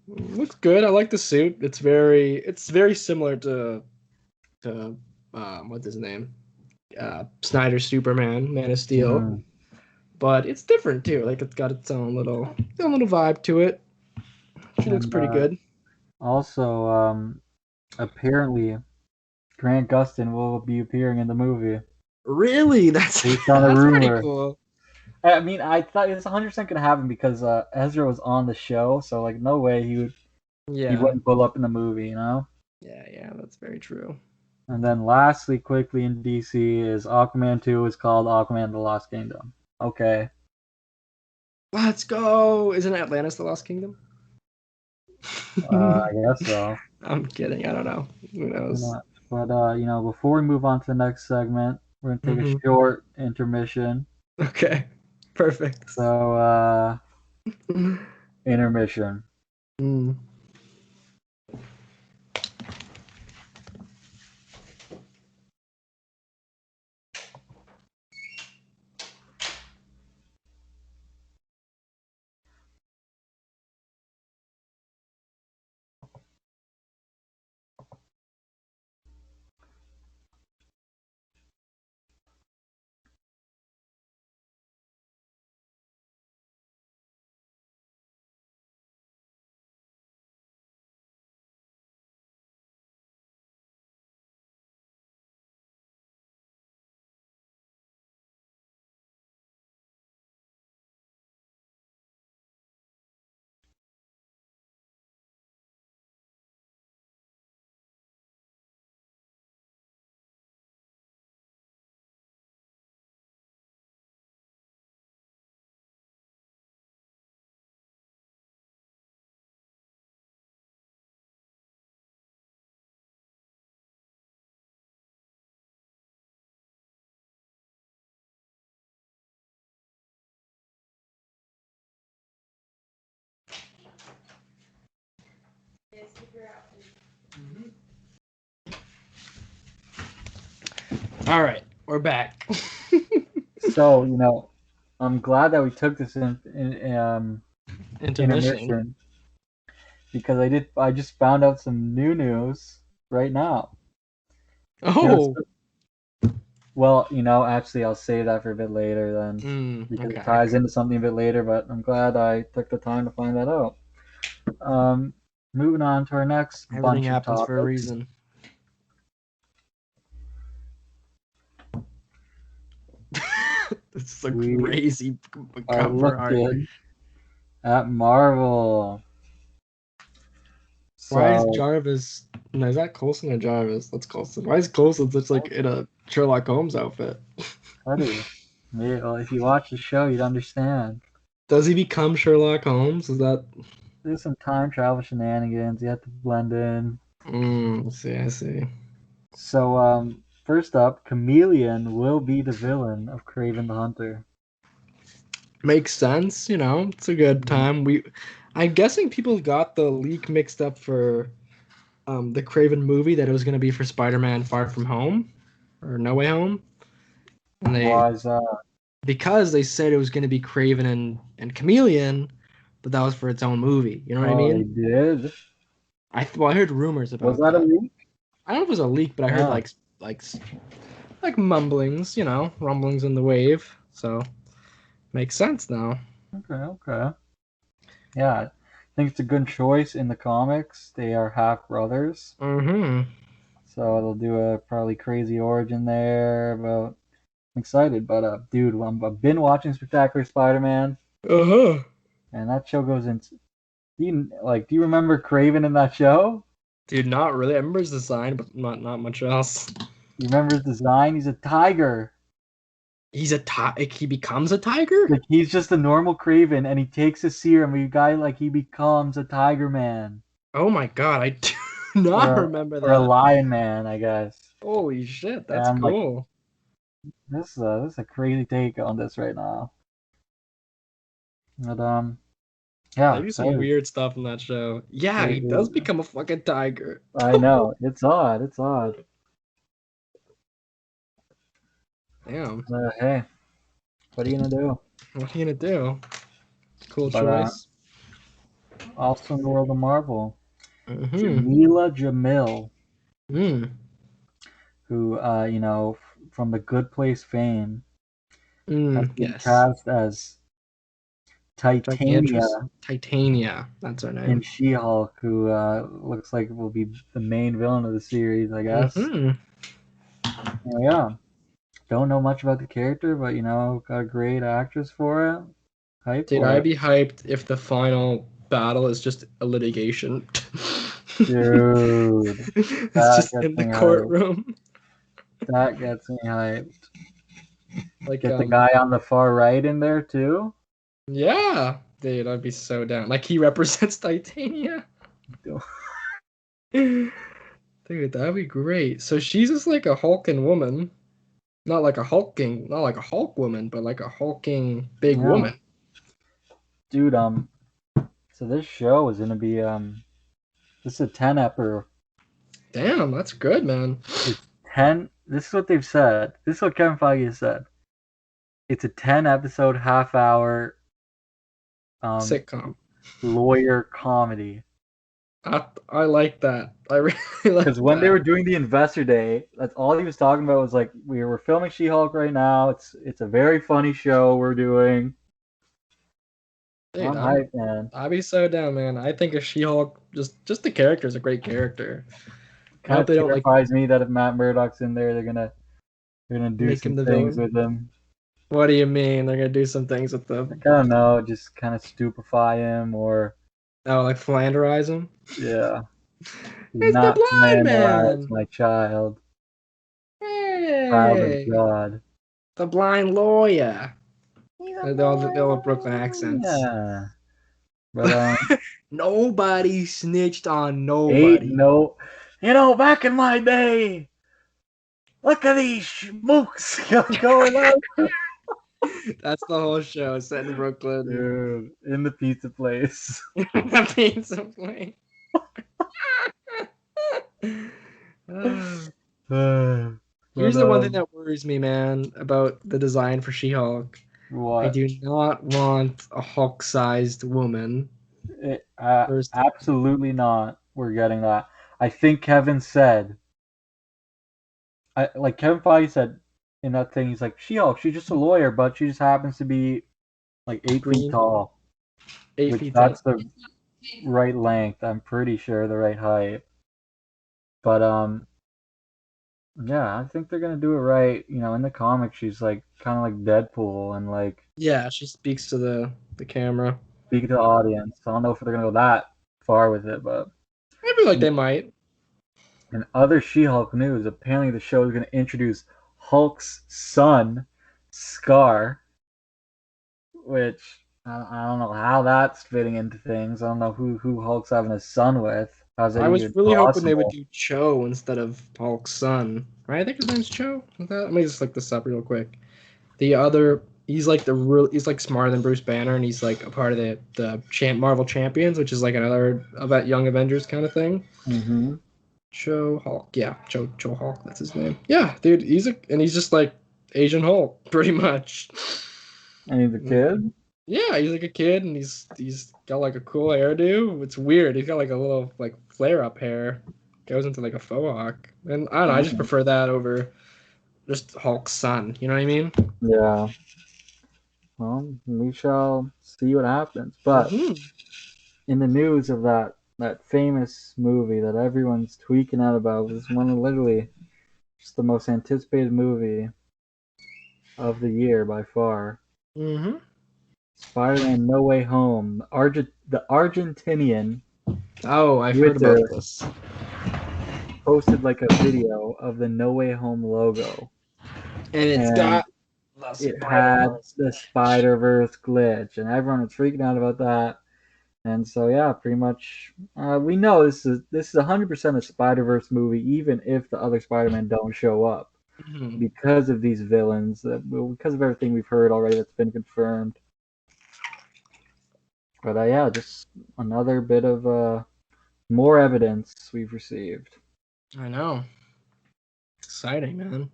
Looks good. I like the suit. It's very similar to what's his name? Snyder's Superman, Man of Steel. But it's different too. Like it's got its own little vibe to it. She looks pretty good. Also, apparently Grant Gustin will be appearing in the movie. Really? That's pretty cool. I mean, I thought it's 100% going to happen because Ezra was on the show, so no way he wouldn't pull up in the movie, you know? Yeah, that's very true. And then lastly, quickly in DC is Aquaman 2 is called Aquaman the Lost Kingdom. Okay. Let's go! Isn't Atlantis the Lost Kingdom? I guess so. I'm kidding. I don't know. Who knows? But before we move on to the next segment, we're gonna take a short intermission. Okay. Perfect. So intermission. All right, we're back. So, I'm glad that we took this Intermission. because I just found out some new news right now. Oh. Well, actually I'll save that for a bit later then, because Okay. it ties into something a bit later, but I'm glad I took the time to find that out. Moving on to our next Everything bunch of happens topics. for a reason. It's a crazy cover art. Looking at Marvel. Why is Jarvis? No, is that Coulson or Jarvis? That's Coulson. Why is Coulson such like in a Sherlock Holmes outfit? Buddy, well, if you watch the show, you'd understand. Does he become Sherlock Holmes? Is that? There's some time travel shenanigans. You have to blend in. I see. So, first up, Chameleon will be the villain of Kraven the Hunter. Makes sense, it's a good time. I'm guessing people got the leak mixed up for the Kraven movie that it was going to be for Spider-Man Far From Home or No Way Home. And Why is that? Because they said it was going to be Kraven and Chameleon, but that was for its own movie. You know what I mean? They did? I heard rumors about Was that a leak? I don't know if it was a leak, but I heard like mumblings, rumblings in the wave. So makes sense now. Okay. Yeah, I think it's a good choice in the comics. They are half brothers. Mm-hmm. So they'll do a probably crazy origin there. But I'm excited. But dude, I've been watching Spectacular Spider-Man. Uh-huh. And that show goes into. Do you remember Kraven in that show? Dude, not really. I remember his design, but not much else. You remember his design? He's a tiger. He's he becomes a tiger? Like, he's just a normal Kraven, and he takes a serum. He becomes a Tiger Man. Oh my god, I do not remember that. Or a Lion Man, I guess. Holy shit, that's cool. This is a crazy take on this right now. But yeah, they do some weird stuff in that show. Yeah, he does become a fucking tiger. I know, it's odd. Damn. Hey, what are you gonna do? What are you gonna do? Cool choice. Also in the world of Marvel, Mm-hmm. Jamila Jamil, who from the Good Place fame, has been cast as Titania. Titania, that's her name. In She-Hulk, who looks like will be the main villain of the series, I guess. Yeah. Don't know much about the character, but got a great actress for it. Hyped. Dude, I'd be hyped if the final battle is just a litigation. Dude. It's just in the courtroom. That gets me hyped. Like, get the guy on the far right in there too? Yeah. Dude, I'd be so down. Like, he represents Titania. Dude, that'd be great. So she's just like a hulking woman. Not like a Hulk woman, but like a hulking big woman. Dude, so this show is gonna be this is a 10-epper. Damn, that's good, man. It's 10. This is what they've said. This is what Kevin Feige has said. It's a 10-episode, half-hour sitcom, lawyer comedy. I like that. I really like. Because when they were doing the Investor Day, that's all he was talking about. Was like, we're filming She-Hulk right now. It's a very funny show we're doing. Dude, I'm hyped, man. I'd be so down, man. I think a She-Hulk, just the character is a great character. Kind of terrifies me that if Matt Murdock's in there, they're gonna do some things with him. What do you mean? They're gonna do some things with them? I don't know, just kind of stupefy him or. Oh, like Flanderize him? Yeah. It's not the blind man. My child. Hey. Child of God. The blind lawyer. They're all Brooklyn accents. Yeah. But nobody snitched on nobody. Back in my day, look at these schmooks going on. That's the whole show set in Brooklyn. Dude, in the pizza place. The pizza place. Here's the one thing that worries me, man, about the design for She-Hulk. What? I do not want a Hulk-sized woman. Absolutely not. We're getting that. I think Kevin said, like Kevin Feige said in that thing, he's like, She-Hulk, she's just a lawyer, but she just happens to be like 8 feet tall. 8 feet that's tall. the right length. I'm pretty sure the right height. But yeah, I think they're gonna do it right. You know, in the comics, she's like kind of like Deadpool and like yeah, she speaks to the camera. Speaking to the audience. I don't know if they're gonna go that far with it, but I feel like they might. in other She-Hulk news, apparently the show is gonna introduce Hulk's son, Scar, which I don't know how that's fitting into things. I don't know who Hulk's having a son with. How's that I was even really hoping they would possible? do Cho instead of Hulk's son. Right? I think his name's Cho. Let me just look this up real quick. The other, he's like he's like smarter than Bruce Banner, and he's like a part of the Marvel Champions, which is like another about Young Avengers kind of thing. Mm-hmm. Cho Hulk, yeah, Cho Hulk, that's his name. Yeah, dude, he's just like Asian Hulk, pretty much. And he's a kid? Yeah, he's like a kid, and he's got like a cool hairdo. It's weird. He's got like a little like flare up hair, goes into like a faux hawk, and I don't know. I just prefer that over just Hulk's son. You know what I mean? Yeah. Well, we shall see what happens. But in the news of that famous movie that everyone's tweaking out about was one of literally just the most anticipated movie of the year by far. Mm-hmm. Spider-Man: No Way Home. The Argentinian. Oh, I've heard about this. Posted like a video of the No Way Home logo, and it had the Spider-Verse glitch, and everyone was freaking out about that. And so yeah, pretty much we know this is 100% a Spider-Verse movie, even if the other Spider-Man don't show up, because of these villains, because of everything we've heard already that's been confirmed. But yeah, just another bit of more evidence we've received. I know. Exciting, man.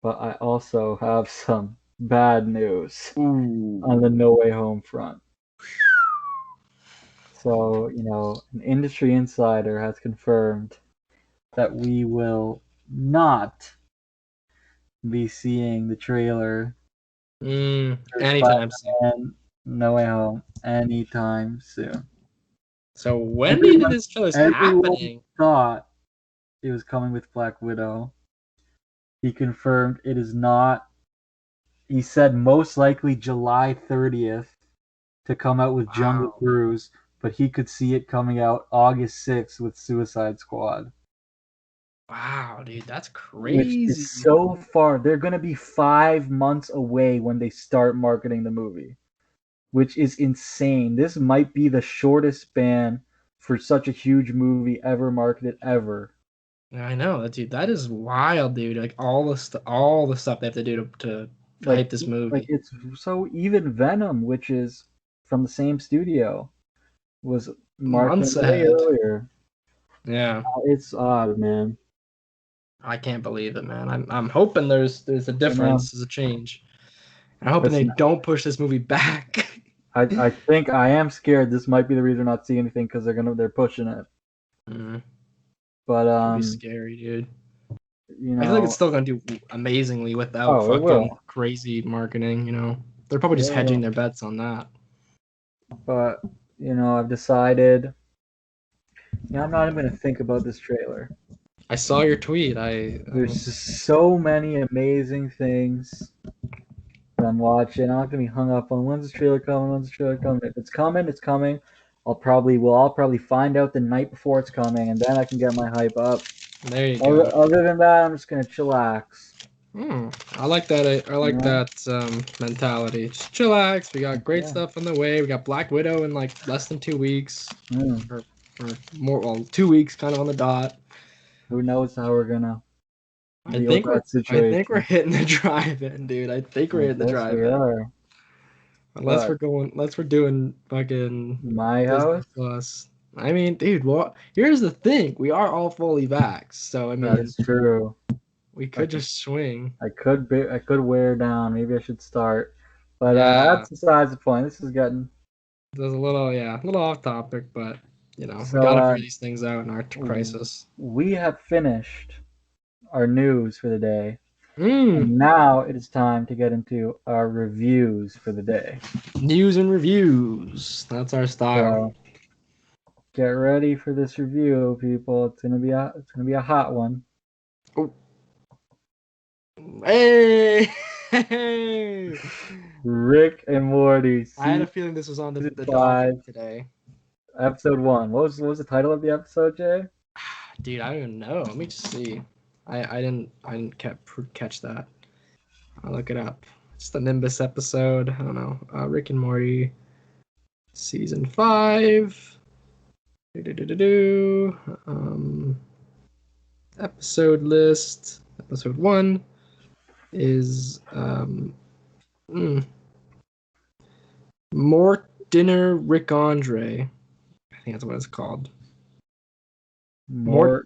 But I also have some bad news on the No Way Home front. So, an industry insider has confirmed that we will not be seeing the trailer anytime soon. No Way Home anytime soon. So when do you think this trailer's happening? Thought it was coming with Black Widow. He confirmed it is not. He said most likely July 30th to come out with Jungle Cruise, but he could see it coming out August 6th with Suicide Squad. Wow, dude, that's crazy. Which is so far. They're going to be 5 months away when they start marketing the movie, which is insane. This might be the shortest span for such a huge movie ever marketed ever. I know, dude. That is wild, dude. Like all the stuff they have to do to hype this movie. Like it's so even Venom, which is from the same studio, was marketed way earlier. Yeah, it's odd, man. I can't believe it, man. I'm hoping there's a difference, there's a change. I'm hoping they don't push this movie back. I think I am scared this might be the reason we're not seeing anything because they're pushing it. But it'd be scary, dude. I feel like it's still gonna do amazingly without fucking crazy marketing. They're probably just hedging their bets on that. But I've decided. I'm not even gonna think about this trailer. I saw your tweet. There's just so many amazing things that I'm watching. I'm not gonna be hung up on when's the trailer coming. If it's coming, it's coming. I'll probably find out the night before it's coming, and then I can get my hype up. There you go. Other than that, I'm just gonna chillax. I like that. I like that mentality. Just chillax. We got great stuff on the way. We got Black Widow in like less than 2 weeks, or more. Well, 2 weeks, kind of on the dot. Who knows how we're gonna? I think we're hitting the drive-in, dude. I think we're hitting the drive-in. Unless we're doing fucking my house. Plus. I mean, dude, well, here's the thing: we are all fully vaxxed, so I mean, That is true. we could just swing. I could wear down. Maybe I should start. But Yeah, that's besides the point. This is getting there's a little off topic, but you know, we so. gotta figure these things out in our crisis. We have finished our news for the day, Mm. and now it is time to get into our reviews for the day. News and reviews. That's our style. So get ready for this review, people. It's gonna be a hot one. Oh. Hey! Hey! Rick and Morty. I had a feeling this was on the Season docket 5, today. episode 1. What was the title of the episode, Jay? Dude, I don't even know. Let me just see. I didn't catch that. I'll look it up. It's the Nimbus episode. I don't know. Rick and Morty, season 5. Episode list. Episode 1 is More Dinner Rick Andre. I think that's what it's called. More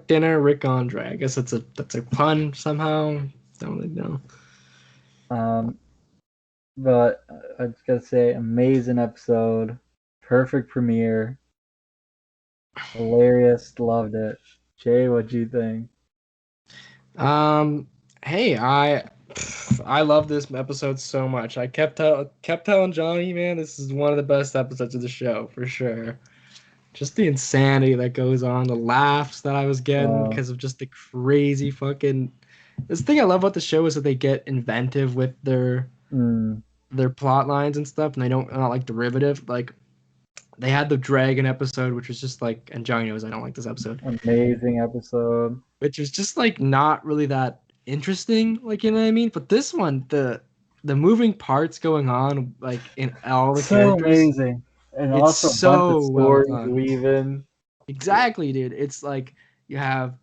Dinner Rick Andre. I guess that's a pun somehow. Don't really know. But I just gotta say, amazing episode, perfect premiere, hilarious, loved it. Jay, what'd you think? Hey, I love this episode so much. I kept telling Johnny, man, this is one of the best episodes of the show for sure. Just the insanity that goes on, the laughs that I was getting because of just the crazy fucking. This thing I love about the show is that they get inventive with their plot lines and stuff, and they're not like derivative. Like they had the dragon episode, which was just like, and Johnny knows I don't like this episode. Amazing episode. Which was just like not really that interesting, like, you know what I mean? But this one, the moving parts going on, like in all the characters, amazing, and it's also so a bunch of stories well done. weaving. Exactly, dude. It's like you have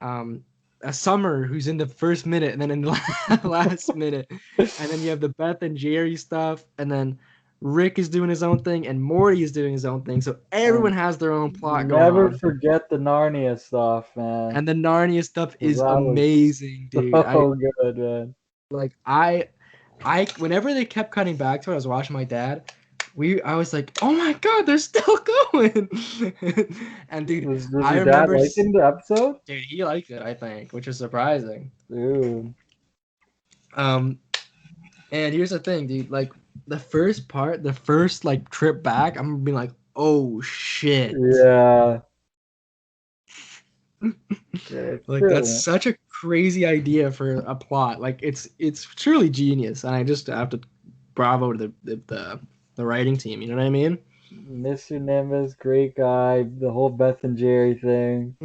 a Summer who's in the first minute, and then in the last minute, and then you have the Beth and Jerry stuff, and then Rick is doing his own thing, and Morty is doing his own thing. So everyone has their own plot going on. Never forget the Narnia stuff, man. And the Narnia stuff is amazing, dude. So good, man. Like I whenever they kept cutting back to it, I was watching my dad. I was like, oh my god, they're still going. And dude, was I your remember dad liking the episode? Dude, he liked it, I think, which is surprising. Dude. And here's the thing, dude. Like the first like trip back, I'm gonna be like, oh shit. Yeah. Like that's such a crazy idea for a plot. Like it's truly genius, and I just have to bravo to the writing team. You know what I mean? Mr. Nimbus, great guy. The whole Beth and Jerry thing.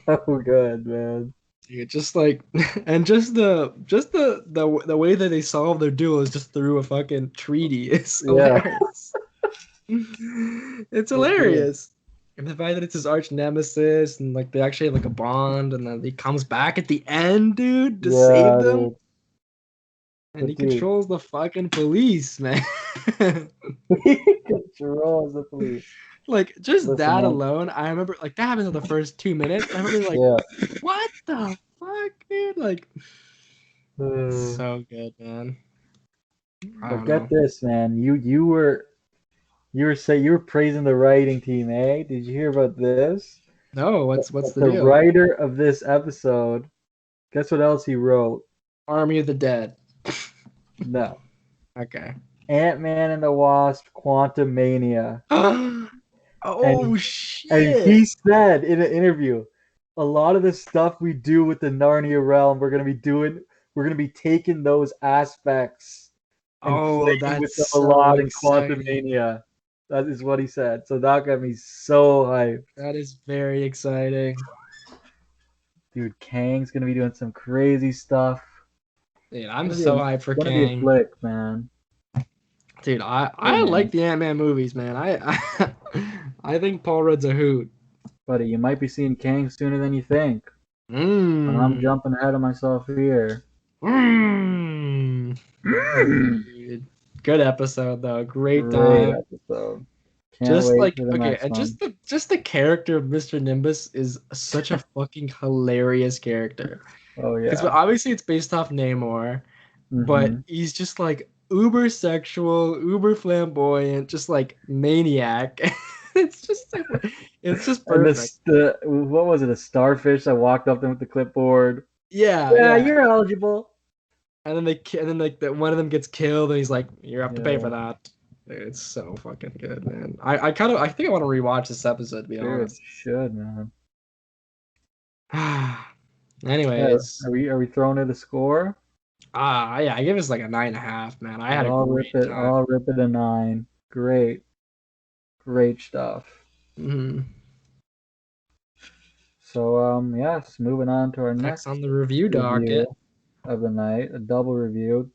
So good, man. Dude, just like, and just the way that they solve their duel is just through a fucking treaty. It's hilarious. It's hilarious. And the fact that it's his arch nemesis, and like they actually have like a bond, and then he comes back at the end, dude, to save them. Dude. And he controls the fucking police, man. He controls the police. Like just that alone, I remember like that happened in the first 2 minutes. I remember like, what the fuck, dude? Like, so good, man. But get this, man. You were praising the writing team, eh? Did you hear about this? No, what's the deal? The writer of this episode, guess what else he wrote? Army of the Dead. No. Okay. Ant-Man and the Wasp: Quantumania. Shit! And he said in an interview, a lot of the stuff we do with the Narnia realm, we're gonna be taking those aspects and playing with them a lot in Quantumania. That is what he said. So that got me so hyped. That is very exciting. Dude, Kang's gonna be doing some crazy stuff. Dude, I'm so hyped for Kang. It's gonna be a flick, man. Dude, I like the Ant-Man movies, man. I think Paul Rudd's a hoot. Buddy, you might be seeing Kang sooner than you think. I'm jumping ahead of myself here. Dude, good episode, though. Great time. Episode. Can't wait for the next and one. just the character of Mr. Nimbus is such a fucking hilarious character. Oh Because yeah. obviously it's based off Namor, but he's just like uber sexual, uber flamboyant, just like maniac. It's just And perfect. what was it? A starfish that walked up to them with the clipboard. Yeah, Yeah, yeah. you're eligible. And then like one of them gets killed, and he's like, "You have to pay for Yeah, that." It's so fucking good, man. I think I want to rewatch this episode, to be dude, honest. should man. Yeah, Anyways, are we throwing it a score? yeah, I give this like a 9.5, man. I had a I'll rip great it. time. I'll rip it a 9. Great, great stuff. Mm-hmm. So yes, moving on to our Next next on the review docket. review of the night, a double review.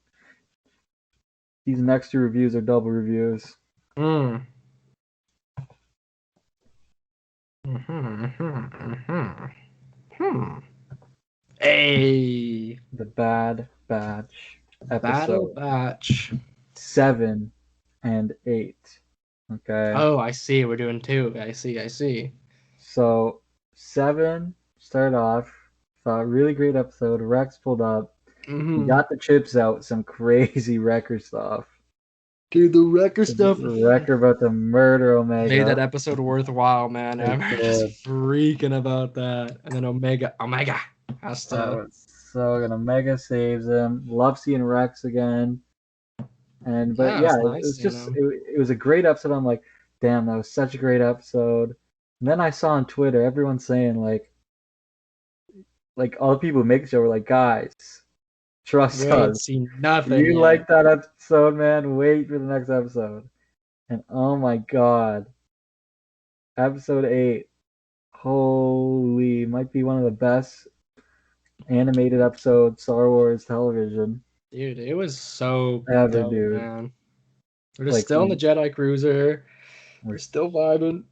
These next two reviews are double reviews. Mm. Mm-hmm, mm-hmm, mm-hmm. Hey, The Bad Batch Battle episode Batch. 7 and 8. Okay. Oh, I see. We're doing 2. I see. So 7 started off. Thought really great episode. Rex pulled up. He Mm-hmm. got the chips out. Some crazy Wrecker stuff. Dude, the Wrecker stuff. Wrecker about to murder Omega. Made that episode worthwhile, man. I'm just freaking about that. And then Omega has to. That was so good. Omega saves him. Love seeing Rex again. But It's it nice, was just it was a great episode. I'm like, damn, that was such a great episode. And then I saw on Twitter everyone saying like all the people who make the show were like, guys, trust We us. ain't seen nothing You yet. like that episode, man? Wait for the next episode. And oh my god, episode 8, holy, might be one of the best animated episodes Star Wars television. Dude, it was so Ever, dope, dude. man. We're just still in the Jedi cruiser. We're still vibing.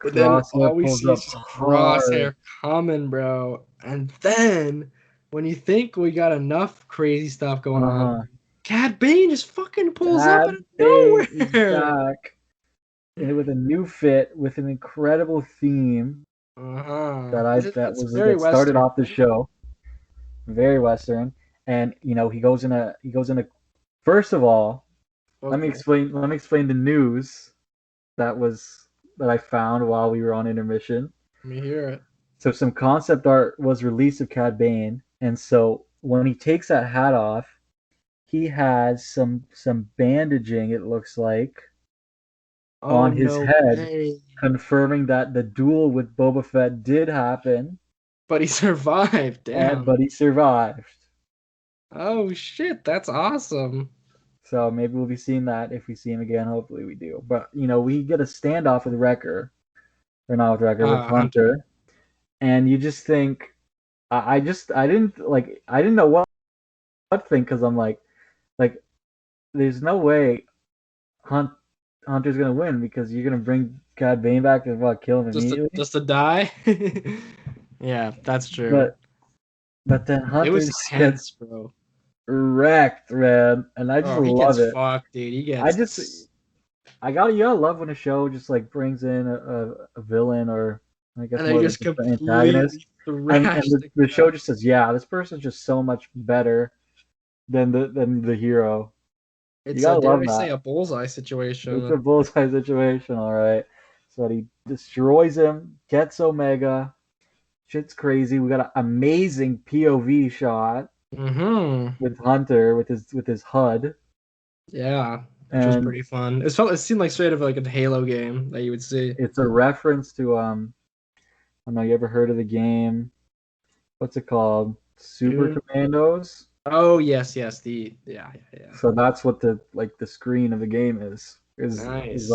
But then all we see is just Crosshair coming, bro. And then when you think we got enough crazy stuff going on, Cad Bane just fucking pulls up out of nowhere. Back. And with a new fit, with an incredible theme that started off the show. Very Western. And he goes in a first of all, let me explain the news that I found while we were on intermission. Let me hear it. So some concept art was released of Cad Bane, and so when he takes that hat off, he has some bandaging, it looks like, on his head, confirming that the duel with Boba Fett did happen. But he survived, damn. But he survived. Oh shit, that's awesome. So maybe we'll be seeing that if we see him again. Hopefully we do. But we get a standoff with Wrecker, or not with Wrecker, with Hunter, and you just think, I didn't know what think, because I'm like, there's no way Hunter's gonna win, because you're gonna bring Cad Bane back and kill him immediately. Just to die. Yeah, that's true. But then Hunter, it was intense, bro. Wrecked, man, and I just love it. Fucked, dude. He gets. You gotta love when a show just like brings in a villain, or I guess more just an antagonist, and the show just says, yeah, this person's just so much better than the hero. It's a bullseye situation. It's a bullseye situation, all right. So he destroys him, gets Omega. Shit's crazy. We got an amazing POV shot with Hunter with his HUD. Yeah, which was pretty fun. It seemed like straight up like a Halo game that you would see. It's a reference to I don't know. You ever heard of the game? What's it called? Super Commandos. Oh yes. Yeah. So that's what the screen of the game is. Nice.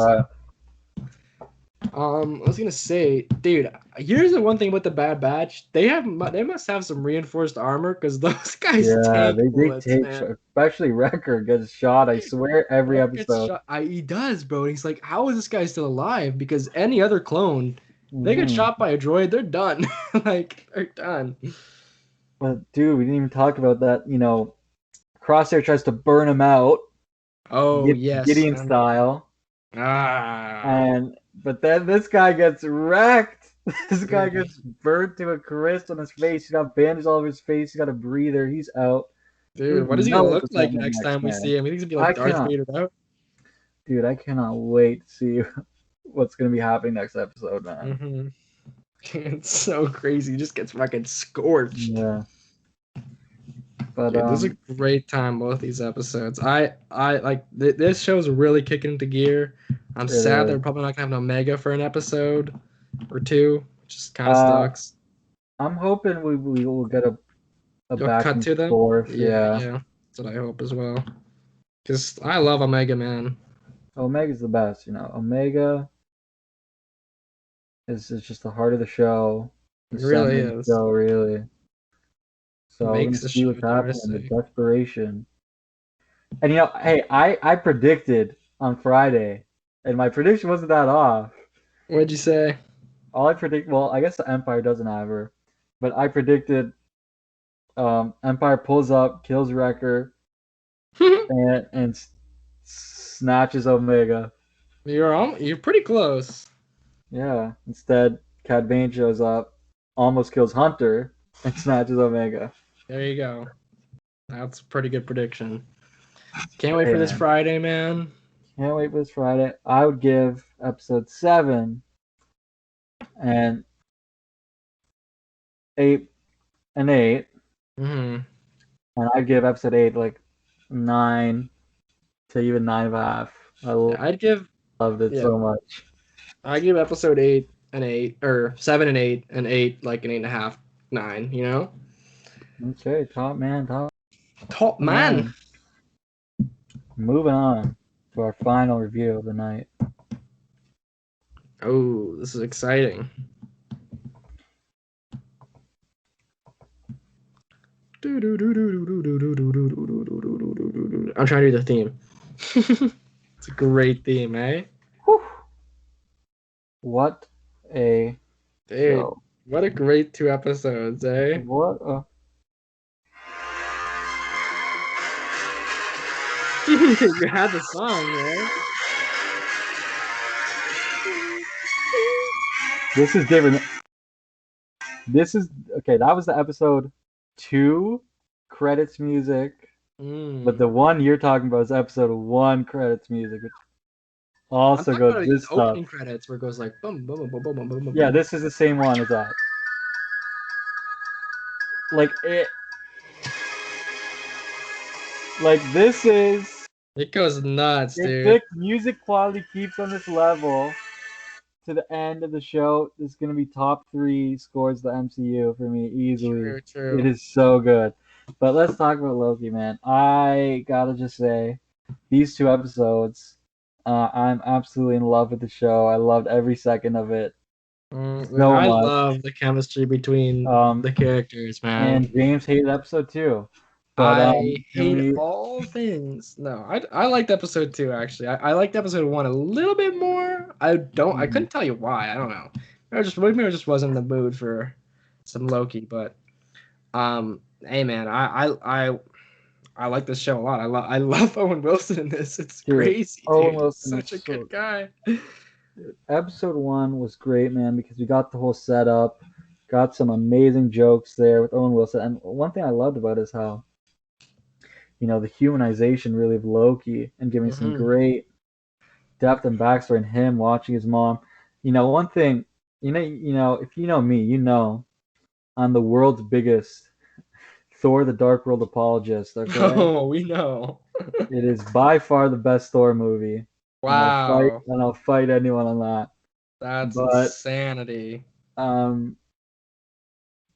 I was gonna say, dude, here's the one thing with the Bad Batch. They must have some reinforced armor, because those guys take bullets, man. Especially Wrecker gets shot, I swear, every episode. He does, bro. And he's like, how is this guy still alive? Because any other clone, they get shot by a droid, they're done. They're done. But dude, we didn't even talk about that. Crosshair tries to burn him out. Oh yes, Gideon style. But then this guy gets wrecked. This guy gets burnt to a crisp on his face. He's got bandages all over his face. He's got a breather. He's out. Dude, what does he look like next time we see him? He thinks he's gonna be like Darth Vader out. Dude, I cannot wait to see what's gonna be happening next episode, man. Mm-hmm. It's so crazy. He just gets fucking scorched. Yeah. But dude, this is a great time, both these episodes. I like this show's really kicking into gear. I'm sad they're probably not gonna have an Omega for an episode or two, which just kind of sucks. I'm hoping we will get a back cut and to them. forth. Yeah, that's what I hope as well. Because I love Omega, man. Omega's the best, you know. Omega is just the heart of the show. It really is. So really. So we're gonna Makes the see show what's happening, the desperation. And you know, hey, I predicted on Friday, and my prediction wasn't that off. What'd you say? Well, I guess the Empire doesn't have her, but I predicted Empire pulls up, kills Wrecker, and snatches Omega. You're pretty close. Yeah. Instead, Cad Bane shows up, almost kills Hunter, and snatches Omega. There you go. That's a pretty good prediction. Can't wait for this Friday, man. Can't wait for this Friday. I would give episode 7 and 8 an 8. Mm-hmm. And I'd give episode 8 like 9 to even 9.5. Loved it so much. I give episode 8 an 8, or 7 and 8, and 8 like an 8.5, 9. You know. Okay, top man. Moving on to our final review of the night. Oh, this is exciting. I'm trying to do the theme. It's a great theme, eh? Whew. What a show. What a great 2 episodes, eh? What a you had the song, man. This is different. This is okay. That was the episode 2 credits music, but the one you're talking about is episode 1 credits music, which also goes this stuff. Opening credits where it goes like boom, boom, boom, boom, boom, boom, boom. Yeah, this is the same one as that. Like it. Like this is. It goes nuts, dude. If the music quality keeps on this level to the end of the show, it's gonna be top 3 scores of the MCU for me easily. True. It is so good. But let's talk about Loki, man. I gotta just say, these 2 episodes, I'm absolutely in love with the show. I loved every second of it. I love the chemistry between the characters, man. And James hated episode 2. But, I hate all things. No, I liked episode 2 actually. I liked episode 1 a little bit more. I couldn't tell you why. I don't know. Maybe I just wasn't in the mood for some Loki. But hey man, I like this show a lot. I love Owen Wilson in this. It's crazy. Owen Wilson is such a good guy. Episode 1 was great, man, because we got the whole setup, got some amazing jokes there with Owen Wilson, and one thing I loved about it is how, you know, the humanization really of Loki and giving some great depth and backstory in him watching his mom. You know, one thing, you know, if you know me, you know, I'm the world's biggest Thor: The Dark World apologist. Okay? Oh, we know. It is by far the best Thor movie. Wow. And I'll fight anyone on that. That's insanity.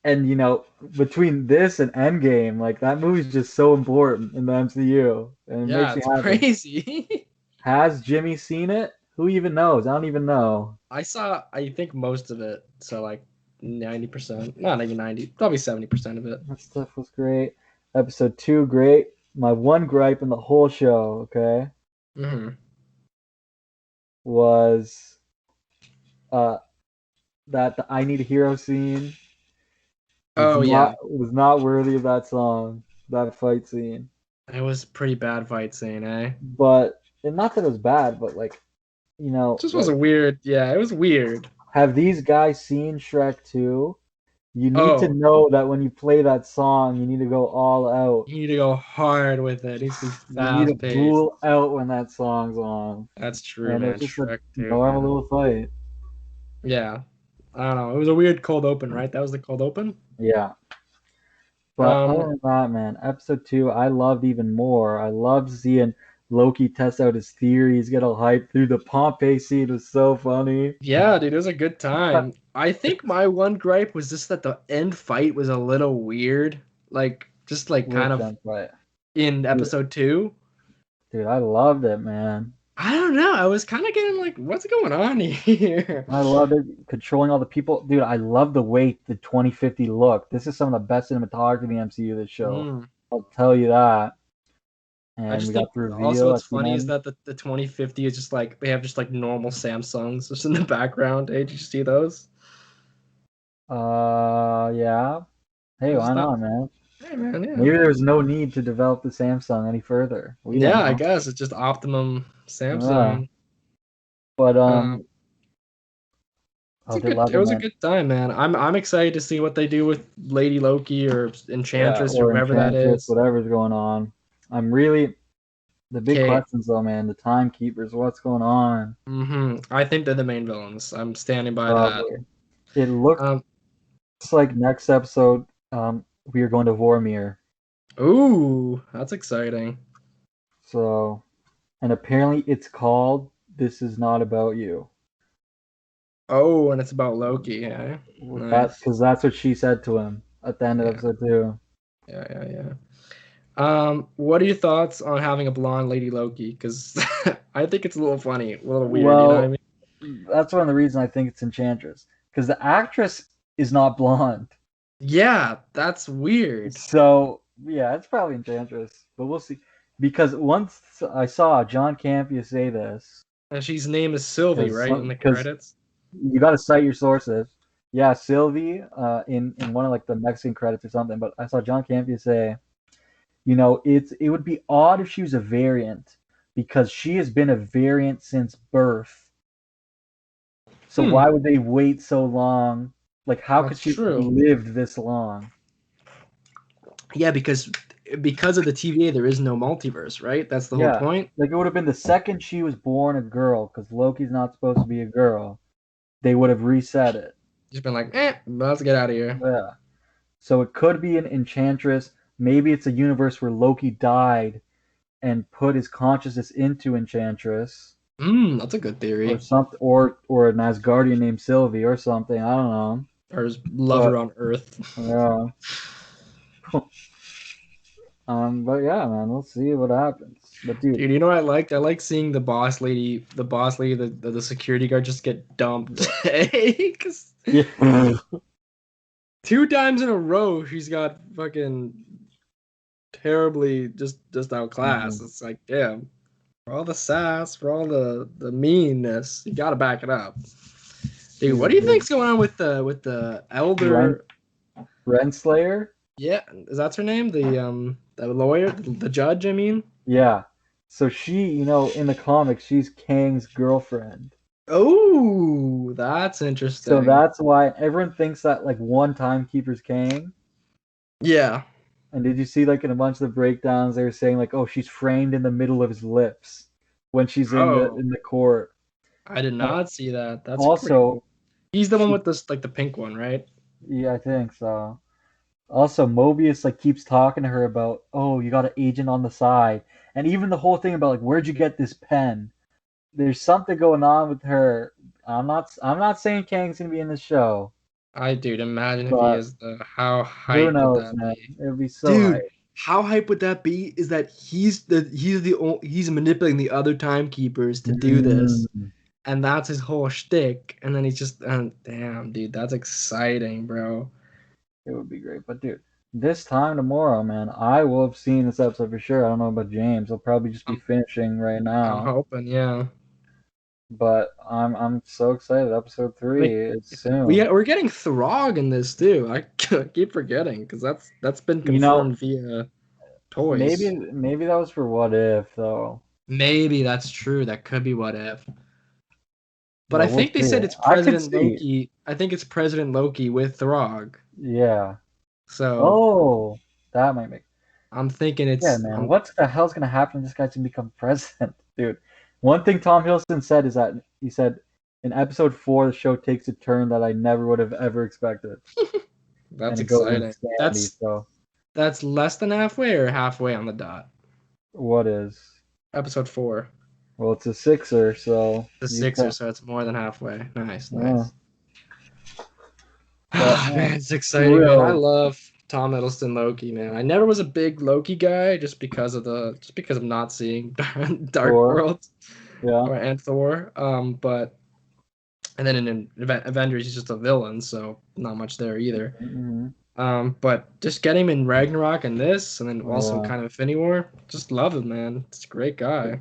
And you know, between this and Endgame, like that movie's just so important in the MCU, and it makes me happy. Crazy. Has Jimmy seen it? Who even knows? I don't even know. I think most of it, so like 90%, not even 90, probably 70% of it. That stuff was great. Episode 2, great. My one gripe in the whole show, okay, was that the "I Need a Hero" scene. Was not worthy of that song, that fight scene. It was a pretty bad fight scene, eh? But, and not that it was bad, but like, you know, It just was a weird. Yeah, it was weird. have these guys seen Shrek 2? You need to Oh, know that when you play that song, you need to go all out. you need to go hard with it. It needs to be You need to fast paced. pull out when that song's on. That's true, And man. it's just a Shrek 2, normal man. little fight. Yeah. I don't know. It was a weird cold open, right? That was the cold open. Yeah. But other Um, than that, man, episode 2, I loved even more. I loved seeing Loki test out his theories, get all hyped through the Pompeii scene was so funny. yeah, dude, it was a good time. I think my one gripe was just that the end fight was a little weird. Like, just like kind Which of end fight? in episode 2. Dude, I loved it, man. I don't know. I was kind of getting like, what's going on here? I loved it, controlling all the people. Dude, I love the way the 2050 look. This is some of the best cinematography in the MCU, this show. Mm. I'll tell you that. I And just we think got the also reveal what's at the funny is end. that the 2050 is just like they have just like normal Samsungs just in the background. Hey, did you see those? Yeah. Hey, I just why thought, not, man? hey man, yeah. Maybe there's no need to develop the Samsung any further. We don't Yeah, I know. guess it's just optimum Yeah. Samsung. But Um, I did it love it, was a man. good time, man. I'm excited to see what they do with Lady Loki or Yeah, Enchantress or or whoever that Enchantress, is. whatever's going on. I'm really the big Kate. questions though, man. The timekeepers, what's going on? I think they're the main villains. I'm standing by that. Probably. It looks Um, like next episode, we are going to Vormir. ooh, that's exciting. So, and apparently it's called "This Is Not About You." Oh, and it's about Loki, yeah. That Nice. because that's what she said to him at the end of Yeah, episode 2. yeah. What are your thoughts on having a blonde Lady Loki? Because I think it's a little funny, a little weird. You know what I Well, mean? that's one of the reasons I think it's Enchantress because the actress is not blonde. Yeah, that's weird. So yeah, it's probably Enchantress, but we'll see. Because once I saw John Campea say this, And she's name is Sylvie, right, in the because credits. you got to cite your sources. Yeah, Sylvie, in one of like the Mexican credits or something. But I saw John Campea say, it would be odd if she was a variant because she has been a variant since birth. So Hmm, why would they wait so long? Like, how could that's she have true. lived this long? Yeah, because of the TVA, there is no multiverse, right? That's the whole Yeah, point. like it would have been the second she was born a girl, because Loki's not supposed to be a girl. They would have reset it. Just been like, let's get out of here. Yeah. So it could be an Enchantress. Maybe it's a universe where Loki died and put his consciousness into Enchantress, That's a good or theory. something, or an Asgardian named Sylvie, or something. I don't know. Or his lover But on Earth. yeah. But yeah, man, we'll see what happens. But dude, Dude, you know what I liked? I like seeing the security guard just get dumped. Because yeah. 2 times in a row she's got fucking terribly just outclassed. Mhm. It's like, damn, for all the sass, for all the meanness, you gotta back it up. Dude, what do you Dude, think's going on with the Ren elder? Renslayer? Yeah, is that her name? The lawyer, the judge, I mean. Yeah. So she, in the comics, she's Kang's girlfriend. Oh, that's So interesting. that's why everyone thinks that like one timekeeper's Kang. Yeah. And did you see like in a bunch of the breakdowns they were saying like, oh, she's framed in the middle of his lips when she's in the Oh, in the court. I did not see that. That's pretty Also, cool. He's the one she with this like the pink one, right? yeah, I think so. Also, Mobius like keeps talking to her about, oh, you got an agent on the side, and even the whole thing about like, where'd you get this pen? There's something going on with her. I'm not saying Kang's gonna be in the show, I dude, imagine if he but is the how who hype would knows, that man? be? It'd be so Dude, hype. how hype would that be? Is that he's manipulating the other timekeepers to do this, Mm. and that's his whole shtick. And then he's just, damn, dude, that's exciting, bro. It would be great. But dude, this time tomorrow, man, I will have seen this episode for sure. I don't know about James. I'll probably just be I'm finishing right I'm now. hoping, yeah. But I'm so excited. Episode three Like is soon. we're getting Throg in this too. I keep forgetting because that's been You know, confirmed via maybe toys. maybe that was for What If though. Maybe that's true. That could be what if. But Yeah, I think they said it's I could President see. Loki. I think it's President Loki with Throg. Yeah. So That might make. I'm thinking Yeah, it's. man. What the hell's gonna happen if this guy can become president, dude? One thing Tom Hiddleston said is that he said in episode 4 the show takes a turn that I never would have ever expected, That's and it goes exciting. insanity. So That's less than halfway or halfway on the dot. what is? Episode 4. Well, it's a sixer, so The you sixer, so it's more than halfway. Nice, yeah. nice. But Man, it's exciting, man. I real love Tom Hiddleston Loki, man. I never was a big Loki guy just because of not seeing Dark Thor, World yeah. and Thor. But and then in Avengers he's just a villain, so not much there either. Mm-hmm. But just getting him in Ragnarok and this, and then also Yeah. kind of Infinity War, just love him, man. It's a great guy.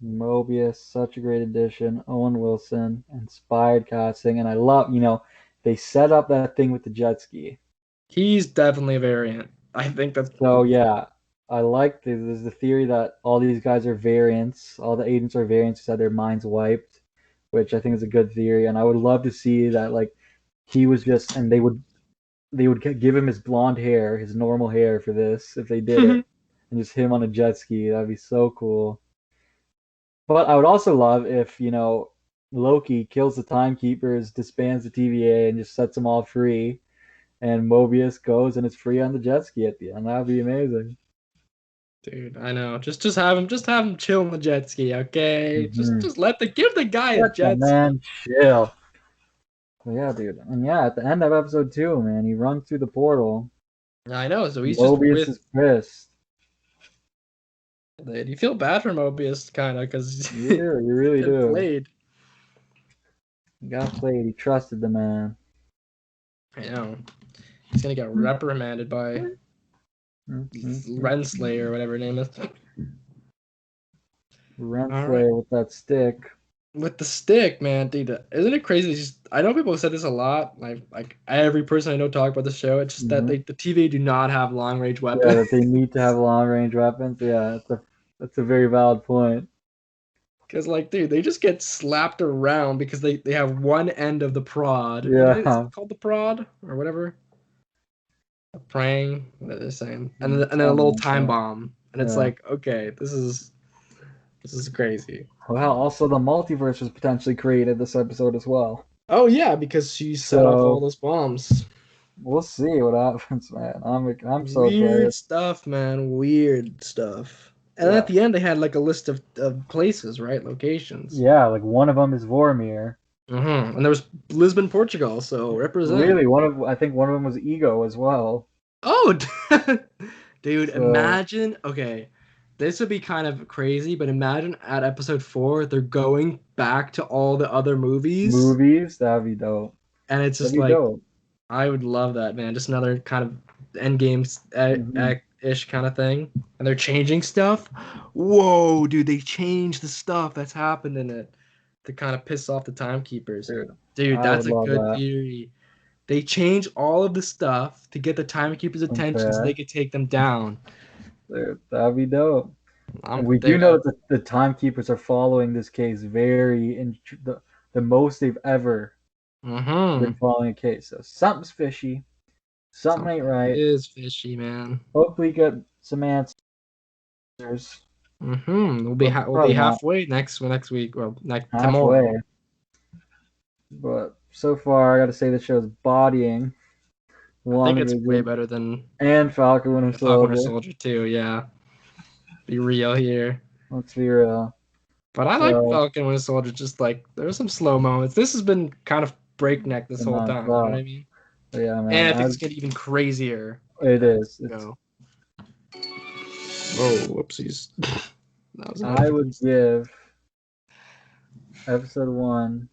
Mobius, such a great addition. Owen Wilson, inspired casting, and I love, they set up that thing with the jet ski. He's definitely a variant. I think that's So yeah, I like there's the theory that all these guys are variants, all the agents are variants who had their minds wiped, which I think is a good theory, and I would love to see that like he was just, and they would give him his blonde hair, his normal hair for this if they did it, and just him on a jet ski. That'd be so cool. But I would also love if, Loki kills the timekeepers, disbands the TVA, and just sets them all free, and Mobius goes and it's free on the jet ski at the end. That would be amazing. Dude, I know. Just have him chill on the jet ski, okay? Mm-hmm. Just give the guy a jet man chill. But yeah, dude. And yeah, at the end of episode 2, man, he runs through the portal. ski. I know, so he's Mobius is pissed. Dude, you feel bad for Mobius, kind of, because You do, you really do. played. He got played. He trusted the man. I know. He's gonna get reprimanded by Renslayer or whatever her name is. Renslayer with that stick. With the stick, man, dude, isn't it crazy? I know people have said this a lot. Like every person I know talk about the show. It's just that the TVA do not have long range weapons. Yeah, that they need to have long range weapons. Yeah, that's a very valid point. Because like, dude, they just get slapped around because they have one end of the prod. Yeah, Is it called the prod or whatever? A praying, what they're saying, and then a little time bomb, and it's like, okay, this is crazy. Well, also the multiverse was potentially created this episode as well. Oh yeah, because she set off all those bombs. We'll see what happens, man. I'm so weird excited. Stuff, man. Weird stuff. And at the end, they had like a list of places, right? Locations. Yeah, like one of them is Vormir. And there was Lisbon, Portugal. So represent. Really, I think one of them was Ego as well. Oh, dude! Imagine. Okay, this would be kind of crazy, but imagine at episode 4 they're going back to all the other movies. That'd be dope. And it's just like, dope. I would love that, man. Just another kind of Endgame ish kind of thing. And they're changing stuff. Whoa, dude! They changed the stuff that's happened in it to kind of piss off the timekeepers. Dude, that's a good theory. They change all of the stuff to get the timekeepers' attention so they could take them down. Dude, that'd be dope. We do know that the timekeepers are following this case the most they've ever been following a case. So something's fishy. Something ain't right. It is fishy, man. Hopefully get some answers. We'll be halfway next week. Well, tomorrow. But so far, I got to say the show's bodying. I think it's way better than Falcon Winter Soldier too. Yeah, be real here. Let's be real. But I like Falcon Winter Soldier. Just like there's some slow moments. This has been kind of breakneck this whole time. You know what I mean? Yeah, man. And I think it's getting even crazier. It is. Whoa, whoopsies. I would give episode 1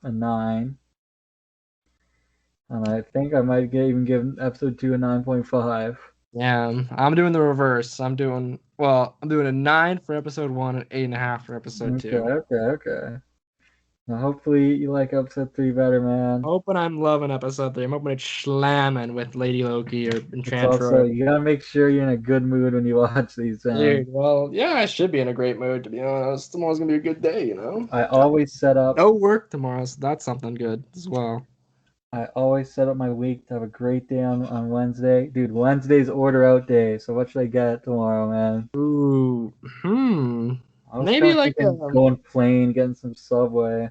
a 9. And I think I might even give episode 2 a 9.5. Yeah, I'm doing the reverse. I'm doing a 9 for episode 1 and 8.5 for episode 2. Okay. Now, hopefully you like episode 3 better, man. Hoping I'm loving episode 3. I'm hoping it's slamming with Lady Loki or It's also, Enchantress. you gotta make sure you're in a good mood when you watch these, man. Dude, well, yeah, I should be in a great mood, to be honest. Tomorrow's gonna be a good day, you know? I always set up No work tomorrow, so that's something good as well. I always set up my week to have a great day on Wednesday. Dude, Wednesday's order out day, so what should I get tomorrow, man? Ooh, I was maybe kind of like thinking going plain, getting some Subway.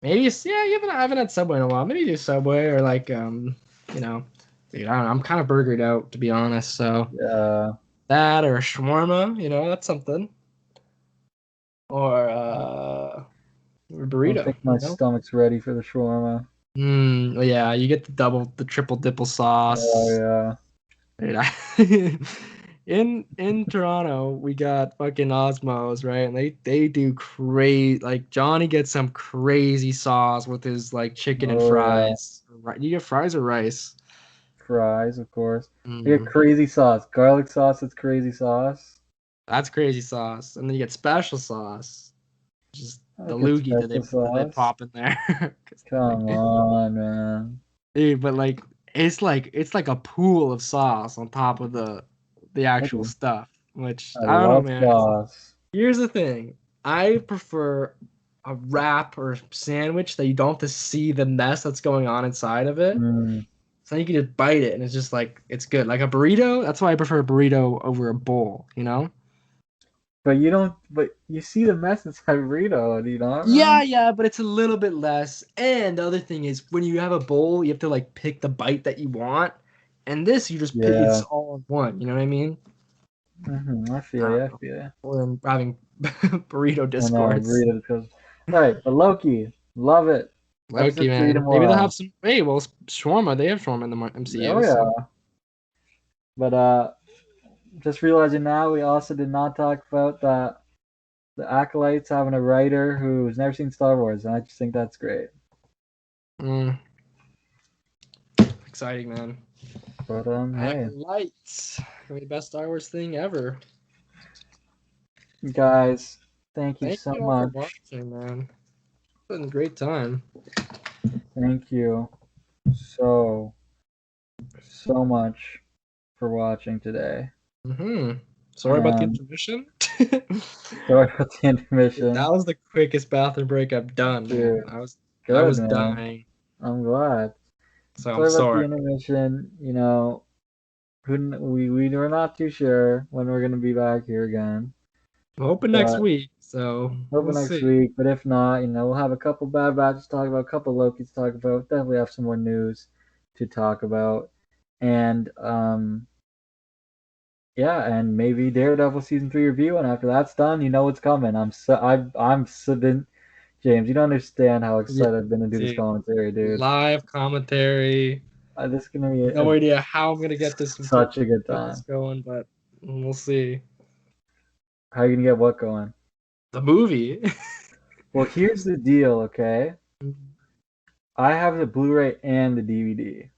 maybe yeah, I haven't had Subway in a while. Maybe do Subway or like you know, dude, I don't know. I'm kind of burgered out, to be honest. So Yeah. that or a shawarma, you know, that's something. Or burrito. I don't think my stomach's ready for the shawarma. Well, yeah, you get the triple dipple sauce. Oh yeah. Dude, in Toronto, we got fucking Osmos, right? And they do crazy. Like Johnny gets some crazy sauce with his like chicken and fries. Yeah. You get fries or rice? Fries, of course. You get crazy sauce, garlic sauce. That's crazy sauce. That's crazy sauce, and then you get special sauce, just the Like loogie that they pop in there. Come on, man. Dude, but like it's like a pool of sauce on top of the actual stuff, which I don't know, man. Sauce. Here's the thing. I prefer a wrap or sandwich that you don't have to see the mess that's going on inside of it. So you can just bite it and it's just like it's good. Like a burrito, that's why I prefer a burrito over a bowl, you know? But you see the mess inside burrito, you know? Yeah, but it's a little bit less. And the other thing is when you have a bowl, you have to like pick the bite that you want. And this you just pick it's all in one, you know what I mean? I feel you. We're having burrito discords. Right, but Loki, love it. Loki, man. Maybe they'll have some. Hey, well, shawarma. They have shawarma in the MCU. Oh yeah. So. But just realizing now, we also did not talk about the Acolytes having a writer who's never seen Star Wars, and I just think that's great. Exciting, man. But hey, Acolytes, the best Star Wars thing ever. Guys, thank you so much for watching, man. It's been a great time. Thank you so much for watching today. Sorry about the intermission. Sorry about the intermission. That was the quickest bathroom break I've done, dude. I was dying. I'm glad. So I'm sorry. About the intermission, you know, we were not too sure when we're gonna be back here again. I'm hoping next week. So next week, but if not, you know, we'll have a couple Bad Batches to talk about, a couple Lokis to talk about. Definitely have some more news to talk about, and yeah, and maybe Daredevil season 3 review. And after that's done, you know what's coming. I'm James. You don't understand how excited I've been to do this commentary, dude. Live commentary. This is gonna be no idea how I'm gonna get this such a good time going, but we'll see. How are you gonna get what going? The movie. Well, here's the deal, okay? I have the Blu-ray and the DVD.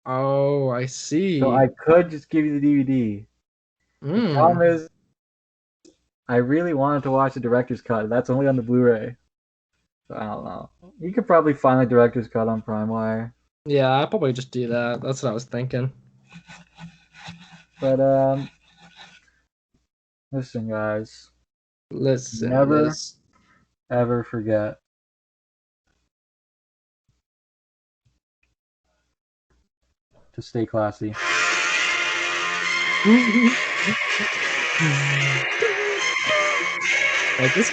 Oh, I see. So I could just give you the DVD. The problem is, I really wanted to watch the director's cut. That's only on the Blu-ray. So I don't know. You could probably find the director's cut on PrimeWire. Yeah, I'll probably just do that. That's what I was thinking. But listen, guys. Never ever forget to stay classy. Like this